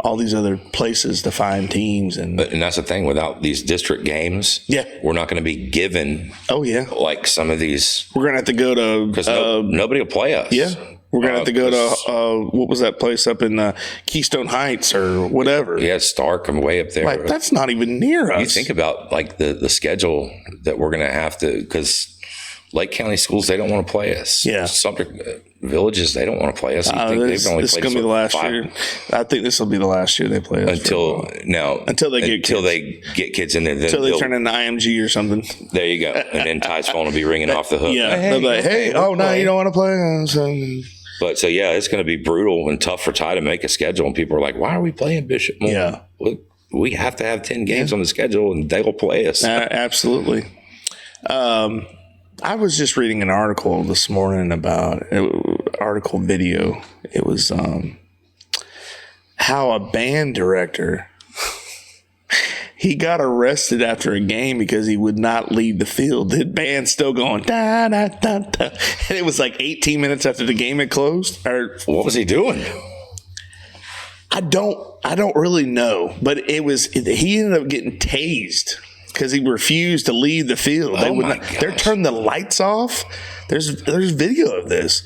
all these other places to find teams. And that's the thing, without these district games, we're not going to be given like some of these. We're going to have to go to because nobody will play us. Yeah, we're going to have to go to what was that place up in Keystone Heights or whatever. Yeah, Stark. I'm way up there. Like that's not even near us. You think about like the schedule that we're going to have to, because Lake County schools, they don't want to play us. Yeah. Sumter villages, they don't want to play us. This is going to be the last year. I think this will be the last year they play us. Until they get kids in there. Until they turn into IMG or something. There you go. And then Ty's phone will be ringing off the hook. Yeah. They'll be like, hey, no, you don't want to play us. But it's going to be brutal and tough for Ty to make a schedule. And people are like, why are we playing Bishop Moore? Yeah. We have to have 10 games on the schedule and they will play us. Absolutely. I was just reading an article this morning about video. It was how a band director, he got arrested after a game because he would not leave the field. The band's still going da da da da, and it was like 18 minutes after the game had closed. What was he doing? I don't really know, but he ended up getting tased because he refused to leave the field. They turned the lights off. There's video of this.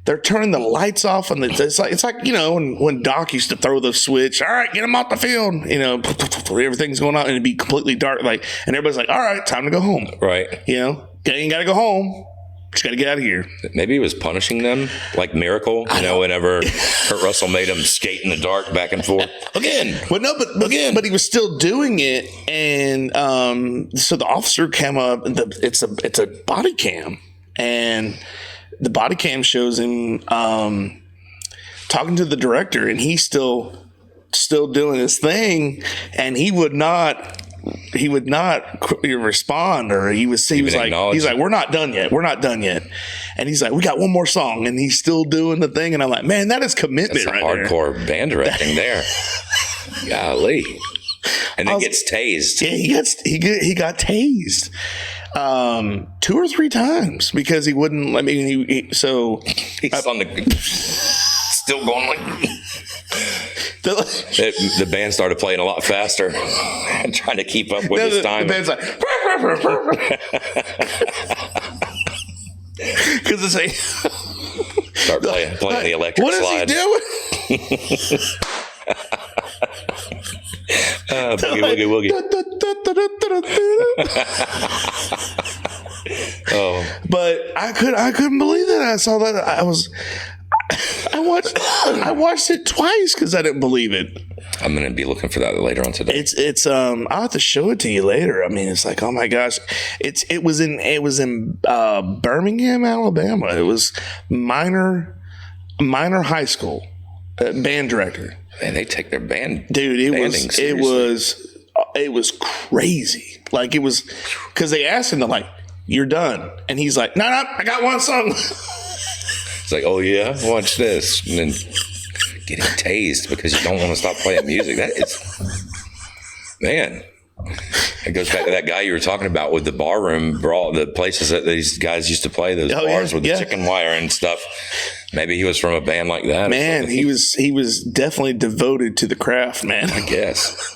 They're turning the lights off, and it's like when Doc used to throw the switch. All right, get him off the field. Everything's going on, and it'd be completely dark. And everybody's like, all right, time to go home. Right. You ain't got to go home. Just got to get out of here. Maybe he was punishing them like Miracle. Whenever Kurt Russell made him skate in the dark back and forth again. Well, no, but he was still doing it, and so the officer came up. And it's a body cam, and the body cam shows him talking to the director, and he's still doing his thing, and he would not respond, or he was like, we're not done yet, and he's like, we got one more song, and he's still doing the thing, and I'm like, man, that is commitment. That's hardcore band directing there. Golly. And then gets tased. Yeah, he got tased 2 or 3 times because he wouldn't. I mean, he's on the still going like. The band started playing a lot faster and trying to keep up with his time. The band's like, because it's like, start playing the electric slide. What is he doing? Boogie. Oh, but I couldn't believe that. I saw that. I watched it twice because I didn't believe it. I'm going to be looking for that later on today. It's I'll have to show it to you later. I mean, it's like, oh my gosh, it was in Birmingham, Alabama. It was minor high school band director. Man, they take their band, dude. It was crazy. Like, it was because they asked him, they're like, "You're done," and he's like, "No, I got one song." It's like, oh yeah, watch this, and then getting tased because you don't want to stop playing music. That is, man. It goes back to that guy you were talking about with the barroom brawl, the places that these guys used to play, those bars with the chicken wire and stuff. Maybe he was from a band like that. Man, he was definitely devoted to the craft, man. I guess.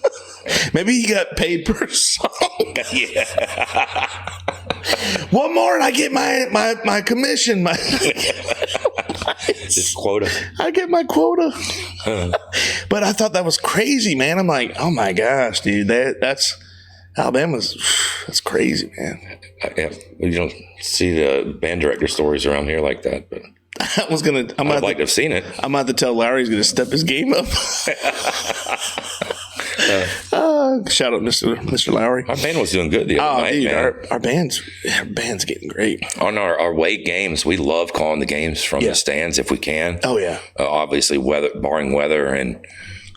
Maybe he got paid per song. Yeah. One more and I get my commission. This quota. I get my quota. But I thought that was crazy, man. I'm like, oh my gosh, dude. That's Alabama's crazy, man. Yeah, you don't see the band director stories around here like that, but I'd like to have seen it. I'm about to tell Larry he's gonna step his game up. Shout out Mr. Lowry. Our band was doing good the other night, dude, man. Our band's getting great. On our away games, we love calling the games from the stands if we can. Oh yeah. Obviously, barring weather and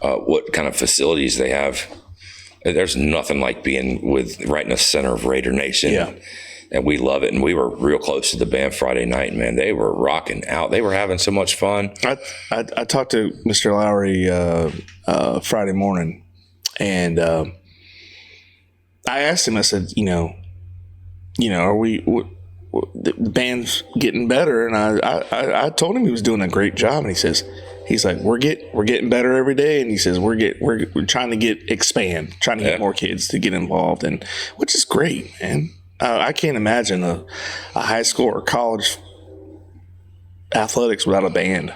what kind of facilities they have. There's nothing like being right in the center of Raider Nation. Yeah. And we love it. And we were real close to the band Friday night, man. They were rocking out. They were having so much fun. I talked to Mr. Lowry Friday morning. And I asked him, I said, are the band's getting better? And I told him he was doing a great job. And he's like, we're getting better every day. And he says, we're trying to trying to get more kids to get involved, and which is great, man. I can't imagine a high school or college athletics without a band.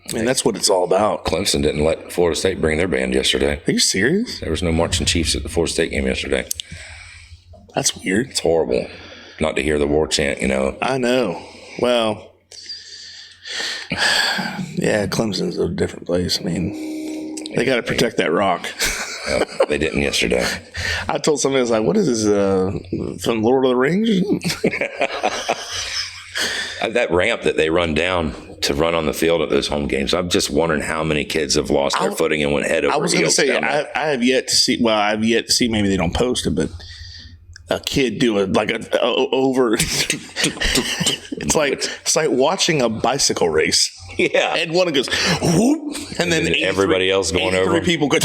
I mean, that's what it's all about. Clemson didn't let Florida State bring their band yesterday. Are you serious? There was no marching chiefs at the Florida State game yesterday. That's weird. It's horrible not to hear the war chant, I know. Well, yeah, Clemson's a different place. I mean, they got to protect that rock. They didn't yesterday. I told somebody, I was like, what is this, from Lord of the Rings? That ramp that they run down to run on the field at those home games, I'm just wondering how many kids have lost their footing and went head over heels. I was going to say, I have yet to see, maybe they don't post it, but a kid do over. It's like watching a bicycle race. Yeah. And one goes, whoop, and then everybody else going over. People go,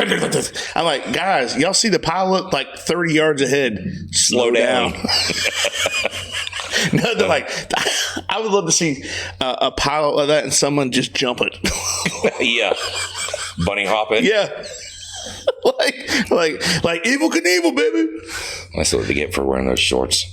I'm like, guys, y'all see the pilot like 30 yards ahead. Slow down. No, they're like, I would love to see a pilot like that and someone just jump it. Yeah. Bunny hopping. Yeah. like Evel Knievel, baby. That's what they get for wearing those shorts.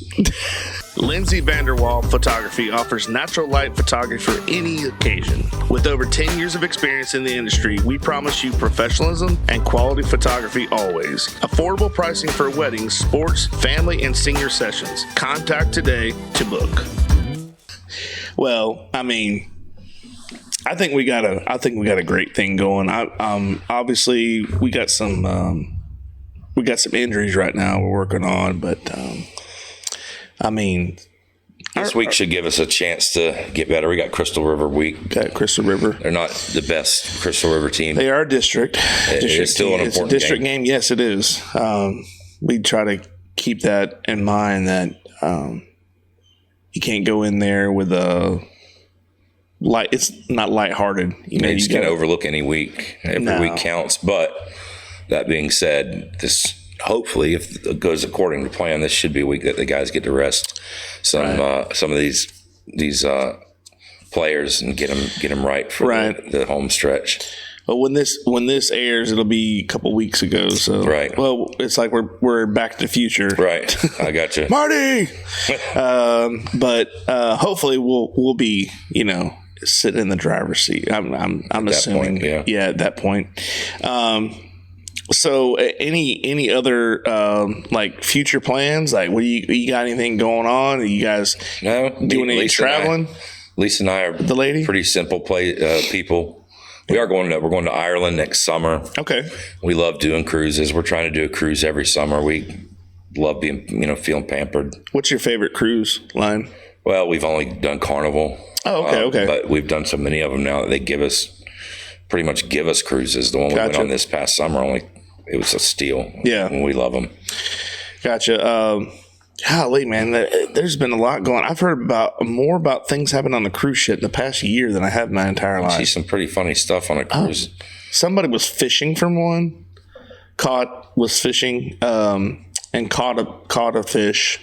Lindsay Vanderwall Photography offers natural light photography for any occasion. With over 10 years of experience in the industry, we promise you professionalism and quality photography always. Affordable pricing for weddings, sports, family, and senior sessions. Contact today to book. Well, I mean, I think we got a great thing going. Obviously we got some injuries right now we're working on, but I mean, this week should give us a chance to get better. We got Crystal River week. Got Crystal River. They're not the best Crystal River team. They are district. It's still an important game. It's a district game. Yes, it is. We try to keep that in mind that you can't go in there with a light. It's not lighthearted. You just can't overlook any week. Every week counts. But that being said, this. Hopefully, if it goes according to plan, this should be a week that the guys get to rest some of these players and get them right for the home stretch. Well, when this airs, it'll be a couple weeks ago. So well, it's like we're Back to the Future. Right, I got you, Marty. But hopefully we'll be sitting in the driver's seat. I'm assuming. At that point. So any other future plans? Like, what you got anything going on? Are you guys doing any traveling? Lisa and I are the lady? Pretty simple people. We're going to Ireland next summer. Okay. We love doing cruises. We're trying to do a cruise every summer. We love being, feeling pampered. What's your favorite cruise line? Well, we've only done Carnival. Oh, okay. But we've done so many of them now that they pretty much give us cruises. The one we went on this past summer, it was a steal. Yeah. And we love them. Gotcha. Golly, man, there's been a lot going on. I've heard more about things happening on the cruise ship in the past year than I have my entire life. I see some pretty funny stuff on a cruise. Somebody was fishing from one, was fishing, and caught a fish.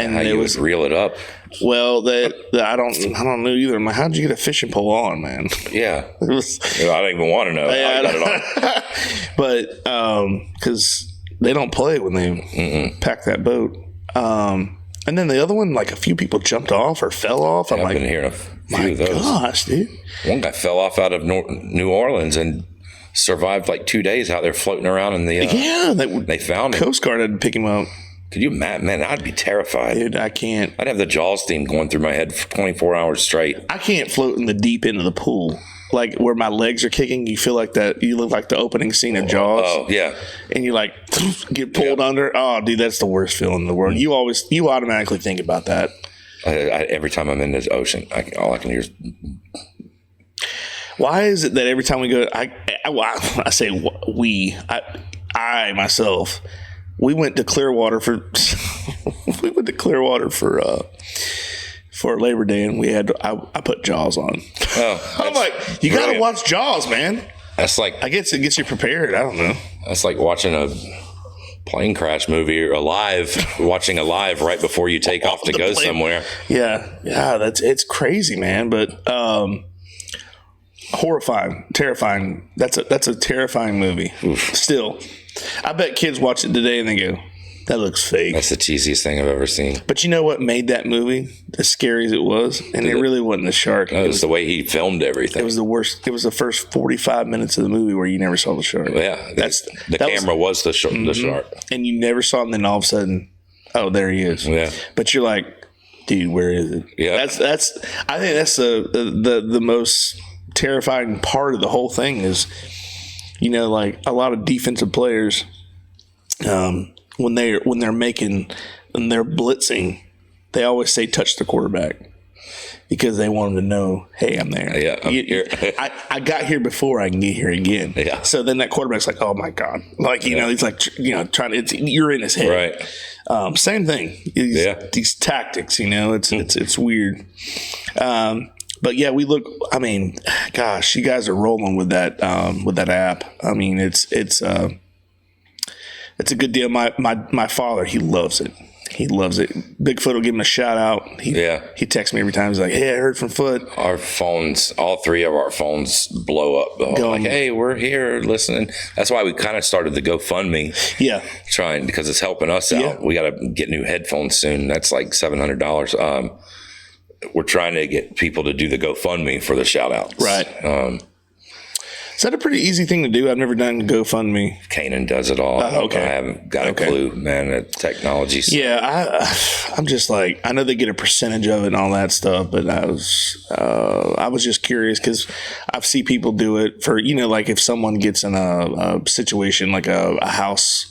And how you would reel it up. Well, I don't know either. I'm like, how'd you get a fishing pole on, man? Yeah. I don't even want to know. Yeah, I got it on. But because they don't play when they pack that boat. And then the other one, like a few people jumped off or fell off. I've been hearing a few of those. Gosh, dude. One guy fell off out of New Orleans and survived like 2 days out there floating around in the. They found him. Coast Guard had to pick him up. Could you imagine? Man, I'd be terrified. Dude, I can't. I'd have the Jaws theme going through my head for 24 hours straight. I can't float in the deep end of the pool. Like where my legs are kicking, you feel like that. You look like the opening scene of Jaws. Oh, yeah. And you like get pulled under. Oh, dude, that's the worst feeling in the world. You automatically think about that. Every time I'm in this ocean, all I can hear is. Why is it that every time we go, I say I myself, we went to Clearwater for Labor Day, and I put Jaws on. Oh, I'm like, you got to watch Jaws, man. That's like, I guess it gets you prepared. I don't know. That's like watching a plane crash movie or watching a live right before you take off to go somewhere. Yeah, it's crazy, man. But horrifying, terrifying. That's a terrifying movie. Oof. Still, I bet kids watch it today and they go, that looks fake. That's the cheesiest thing I've ever seen. But you know what made that movie as scary as it was? And it really wasn't the shark. No, it was the way he filmed everything. It was the worst. It was the first 45 minutes of the movie where you never saw the shark. Yeah. The camera was the shark. And you never saw him, then all of a sudden, oh, there he is. Yeah. But you're like, dude, where is it? Yeah. I think that's the most terrifying part of the whole thing is, like a lot of defensive players, when they're blitzing, they always say touch the quarterback because they want them to know, hey, I'm there. Yeah, I'm here. I got here before I can get here again. Yeah. So then that quarterback's like, oh my God, he's like, trying to. You're in his head. Right. Same thing. These tactics. It's weird. But yeah, we look. I mean, gosh, you guys are rolling with that app. I mean, it's a good deal. My father, he loves it. He loves it. Bigfoot will give him a shout out. He texts me every time. He's like, hey, I heard from Foot. Our phones, all three of our phones blow up. Like, hey, we're here listening. That's why we kind of started the GoFundMe. Yeah. Because it's helping us out. Yeah. We got to get new headphones soon. That's like $700. We're trying to get people to do the GoFundMe for the shout outs. Right. Is that a pretty easy thing to do? I've never done GoFundMe. Kanan does it all. Okay. I haven't got a clue, man. The technology's. Yeah, I'm just like, I know they get a percentage of it and all that stuff, but I was just curious because I've seen people do it for, like if someone gets in a situation like a house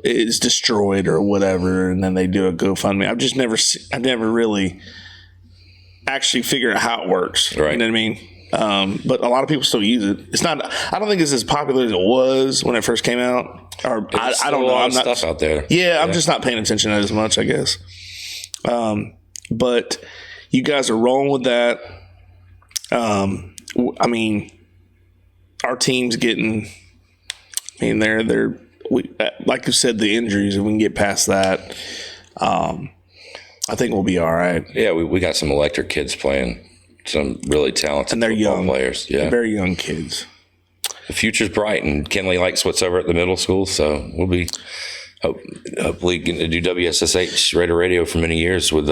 is destroyed or whatever, and then they do a GoFundMe. I've never really actually figured out how it works. Right. You know what I mean? But a lot of people still use it. It's not. I don't think it's as popular as it was when it first came out. Or I don't know. I'm not stuff out there. Yeah, I'm just not paying attention to it as much, I guess. But you guys are rolling with that. I mean, our team's getting. I mean, they're like you said, the injuries. If we can get past that, I think we'll be all right. Yeah, we got some electric kids playing. Some really talented and they're young players. Yeah, they're very young kids. The future's bright, and Kenley likes what's over at the middle school, so we'll be hopefully going to do WSSH Raider Radio for many years with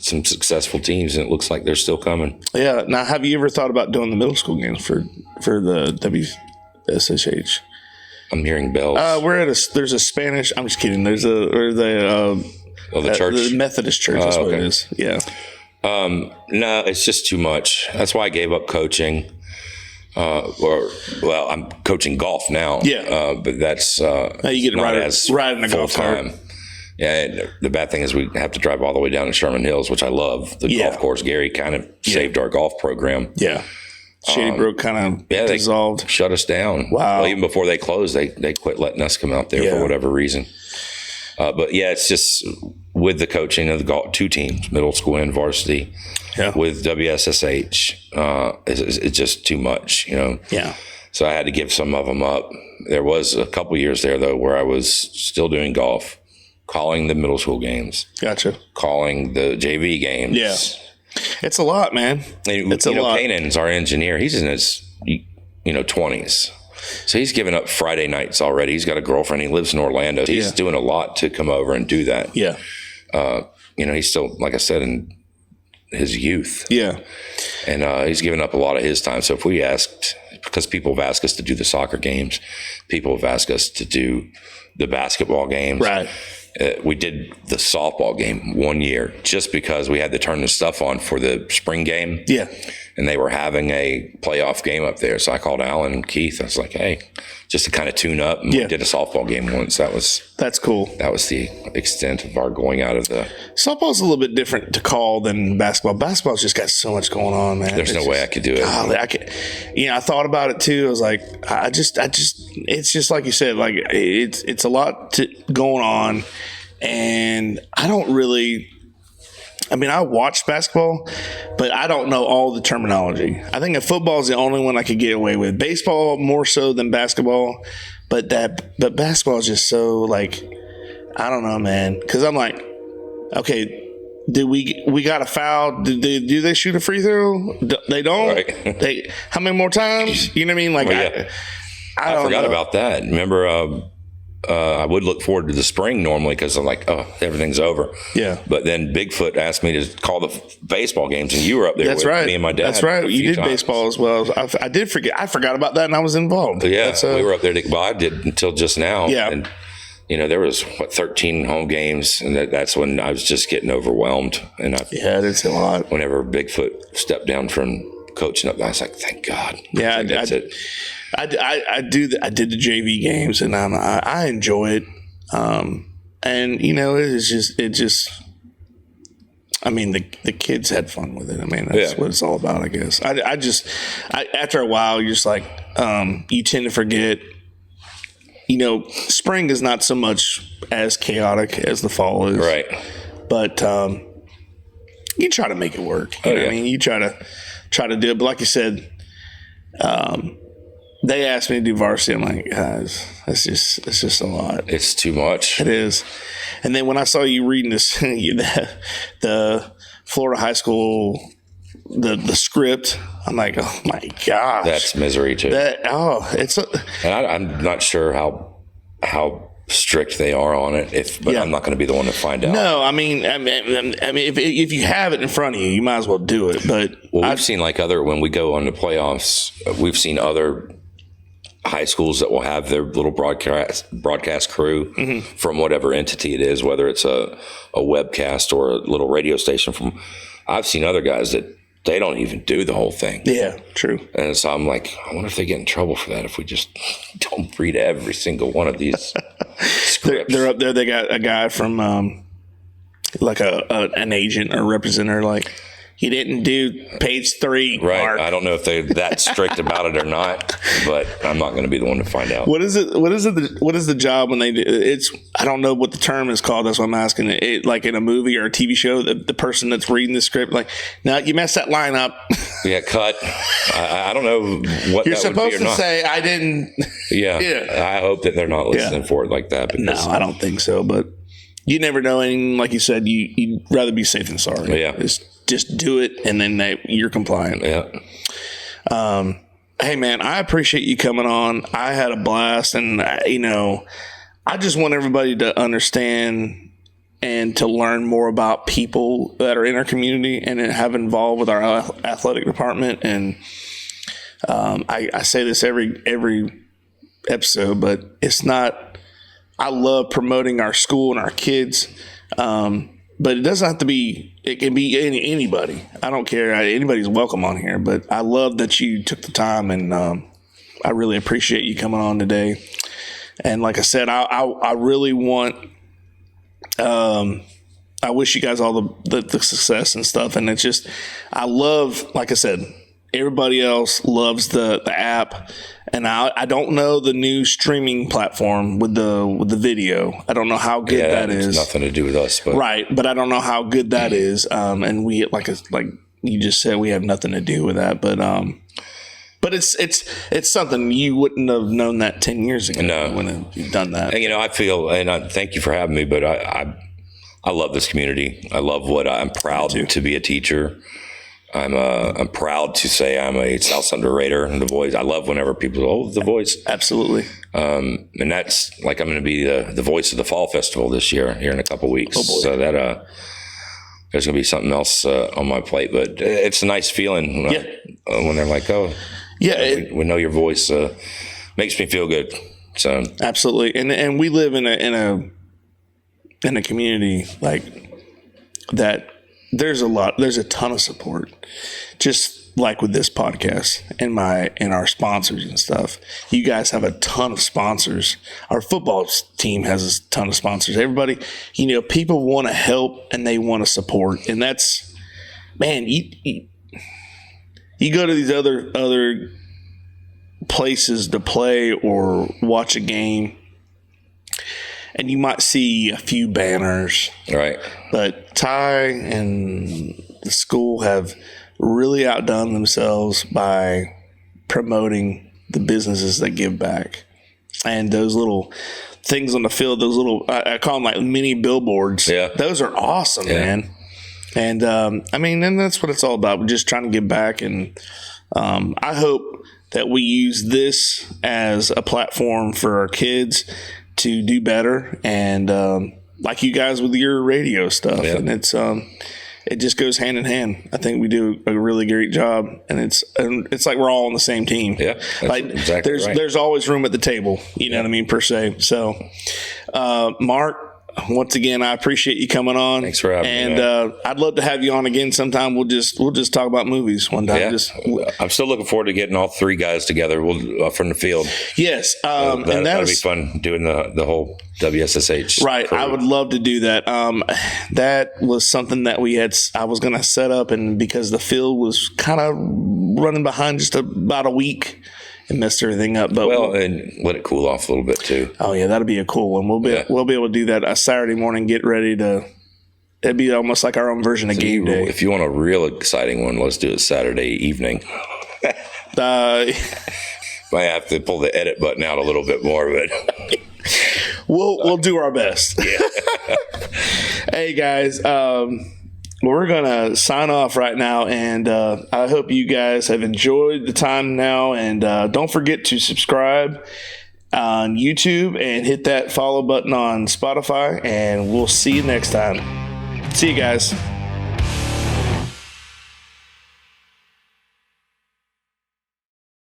some successful teams, and it looks like they're still coming. Yeah. Now, have you ever thought about doing the middle school games for the WSSH? I'm hearing bells. There's a Spanish. I'm just kidding. The church, the Methodist church. That's what it is. Yeah. No, it's just too much. That's why I gave up coaching. I'm coaching golf now. Yeah. But that's you get not ride in a golf cart. Yeah, and the bad thing is we have to drive all the way down to Sherman Hills, which I love. The golf course. Gary kind of saved our golf program. Yeah. Shady Brook kind of dissolved. They shut us down. Wow. Well, even before they closed, they quit letting us come out there for whatever reason. But yeah, it's just with the coaching of the golf, 2 teams, middle school and varsity, with WSSH, it's just too much, Yeah. So I had to give some of them up. There was a couple years there, though, where I was still doing golf, calling the middle school games. Gotcha. Calling the JV games. Yeah. It's a lot, man. It's a lot. Kanan's our engineer. He's in his, 20s. So he's given up Friday nights already. He's got a girlfriend. He lives in Orlando. He's doing a lot to come over and do that. Yeah. He's still, like I said, in his youth. Yeah. And he's given up a lot of his time. So if we asked, because people have asked us to do the soccer games, people have asked us to do the basketball games. Right. We did the softball game one year just because we had to turn the stuff on for the spring game. Yeah. And they were having a playoff game up there. So I called Alan and Keith. I was like, hey, just to kind of tune up. And we did a softball game once. That's cool. That was the extent of our going out of the. Softball's a little bit different to call than basketball. Basketball's just got so much going on, man. There's no way I could do it. Golly, I thought about it too. I was like, it's just like you said, like it's a lot going on. And I don't really, I watch basketball, but I don't know all the terminology. I think football is the only one I could get away with. Baseball more so than basketball, but basketball is just so like, I don't know, man. Because I'm like, okay, do we got a foul? Do they shoot a free throw? They don't. Right. How many more times? You know what I mean? Like, I forgot about that. Remember. I would look forward to the spring normally because I'm like, oh, everything's over. Yeah. But then Bigfoot asked me to call the baseball games, and you were up there with me and my dad. That's right. You did baseball as well. I did forget. I forgot about that, and I was involved. Yeah, we were up there. I did until just now. Yeah. And, there was, 13 home games, and that's when I was just getting overwhelmed. And that's a lot. Whenever Bigfoot stepped down from coaching up, I was like, thank God. Yeah, that's it. I did the JV games, and I enjoy it. And the kids had fun with it. That's what it's all about, I guess. After a while, you're just like, you tend to forget. Spring is not so much as chaotic as the fall is, right? But you try to make it work. You try to do it. But like you said, they asked me to do varsity. I'm like, guys, it's just a lot. It's too much. It is. And then when I saw you reading this, the Florida high school, the script, I'm like, oh my gosh, that's misery too. And I'm not sure how strict they are on it. But I'm not going to be the one to find out. No, if you have it in front of you, you might as well do it. But we've seen when we go on the playoffs, we've seen other high schools that will have their little broadcast crew from whatever entity it is, whether it's a webcast or a little radio station. I've seen other guys that they don't even do the whole thing. Yeah, true. And so I'm like, I wonder if they get in trouble for that if we just don't read every single one of these scripts. They're up there. They got a guy from like an agent or representative, like, he didn't do page 3. Right. Mark. I don't know if they're that strict about it or not, but I'm not going to be the one to find out. What is it? What is the job when they do it's? I don't know what the term is called. That's what I'm asking. It like in a movie or a TV show, the person that's reading the script, like, no, you messed that line up. Yeah, cut. I don't know what you're that supposed would be or to not. say. I didn't. Yeah. I hope that they're not listening for it like that. No, I don't think so. But you never know. And like you said, you'd rather be safe than sorry. Yeah. Just do it, and then you're compliant. Yeah. Hey, man, I appreciate you coming on. I had a blast, and I just want everybody to understand and to learn more about people that are in our community and have involved with our athletic department. And I say this every episode, but it's not. I love promoting our school and our kids. but it doesn't have to be. It can be anybody. I don't care. Anybody's welcome on here. But I love that you took the time, and I really appreciate you coming on today. And like I said, I really want. I wish you guys all the success and stuff. And it's just, I love, like I said, everybody else loves the app. And I don't know the new streaming platform with the video. I don't know how good that is. It's nothing to do with us, but right. But I don't know how good that is. And we like you just said, we have nothing to do with that. But it's something you wouldn't have known that 10 years ago when you've done that. And, I feel, and I thank you for having me, but I love this community. I love I'm proud to be a teacher. I'm proud to say I'm a South Central Raider and The Voice. I love whenever people go, The Voice. Absolutely. And that's like, I'm going to be the voice of the Fall Festival this year, here in a couple of weeks. Oh boy. So that, there's going to be something else on my plate, but it's a nice feeling when they're like, oh, we know your voice. Makes me feel good. So absolutely. And we live in a community like that. There's a ton of support, just like with this podcast and our sponsors and stuff. You guys have a ton of sponsors. Our football team has a ton of sponsors. Everybody, people want to help and they want to support. And that's, man, you go to these other places to play or watch a game, and you might see a few banners. Right. But Ty and the school have really outdone themselves by promoting the businesses that give back. And those little things on the field, those little, I call them like mini billboards. Yeah. Those are awesome, man. And, and that's what it's all about. We're just trying to give back. And I hope that we use this as a platform for our kids to do better, and like you guys with your radio stuff, and it just goes hand in hand. I think we do a really great job, and it's like we're all on the same team. Yeah, like exactly there's always room at the table. You know what I mean, per se. So, Mark, once again, I appreciate you coming on. Thanks for having me. And I'd love to have you on again sometime. We'll just talk about movies one time. Yeah. I'm still looking forward to getting all three guys together from the field. Yes. And that'll be fun doing the whole WSSH. Right. Crew. I would love to do that. That was something that I was going to set up, and because the field was kind of running behind just about a week, and messed everything up. But and let it cool off a little bit too. Oh yeah, that'll be a cool one. We'll be able to do that a Saturday morning. Get ready to. It'd be almost like our own version of game day. If you want a real exciting one, let's do it Saturday evening. Might have to pull the edit button out a little bit more, but we'll do our best. Yeah. Hey guys. We're going to sign off right now, and I hope you guys have enjoyed the time now, and don't forget to subscribe on YouTube and hit that follow button on Spotify, and we'll see you next time. See you guys.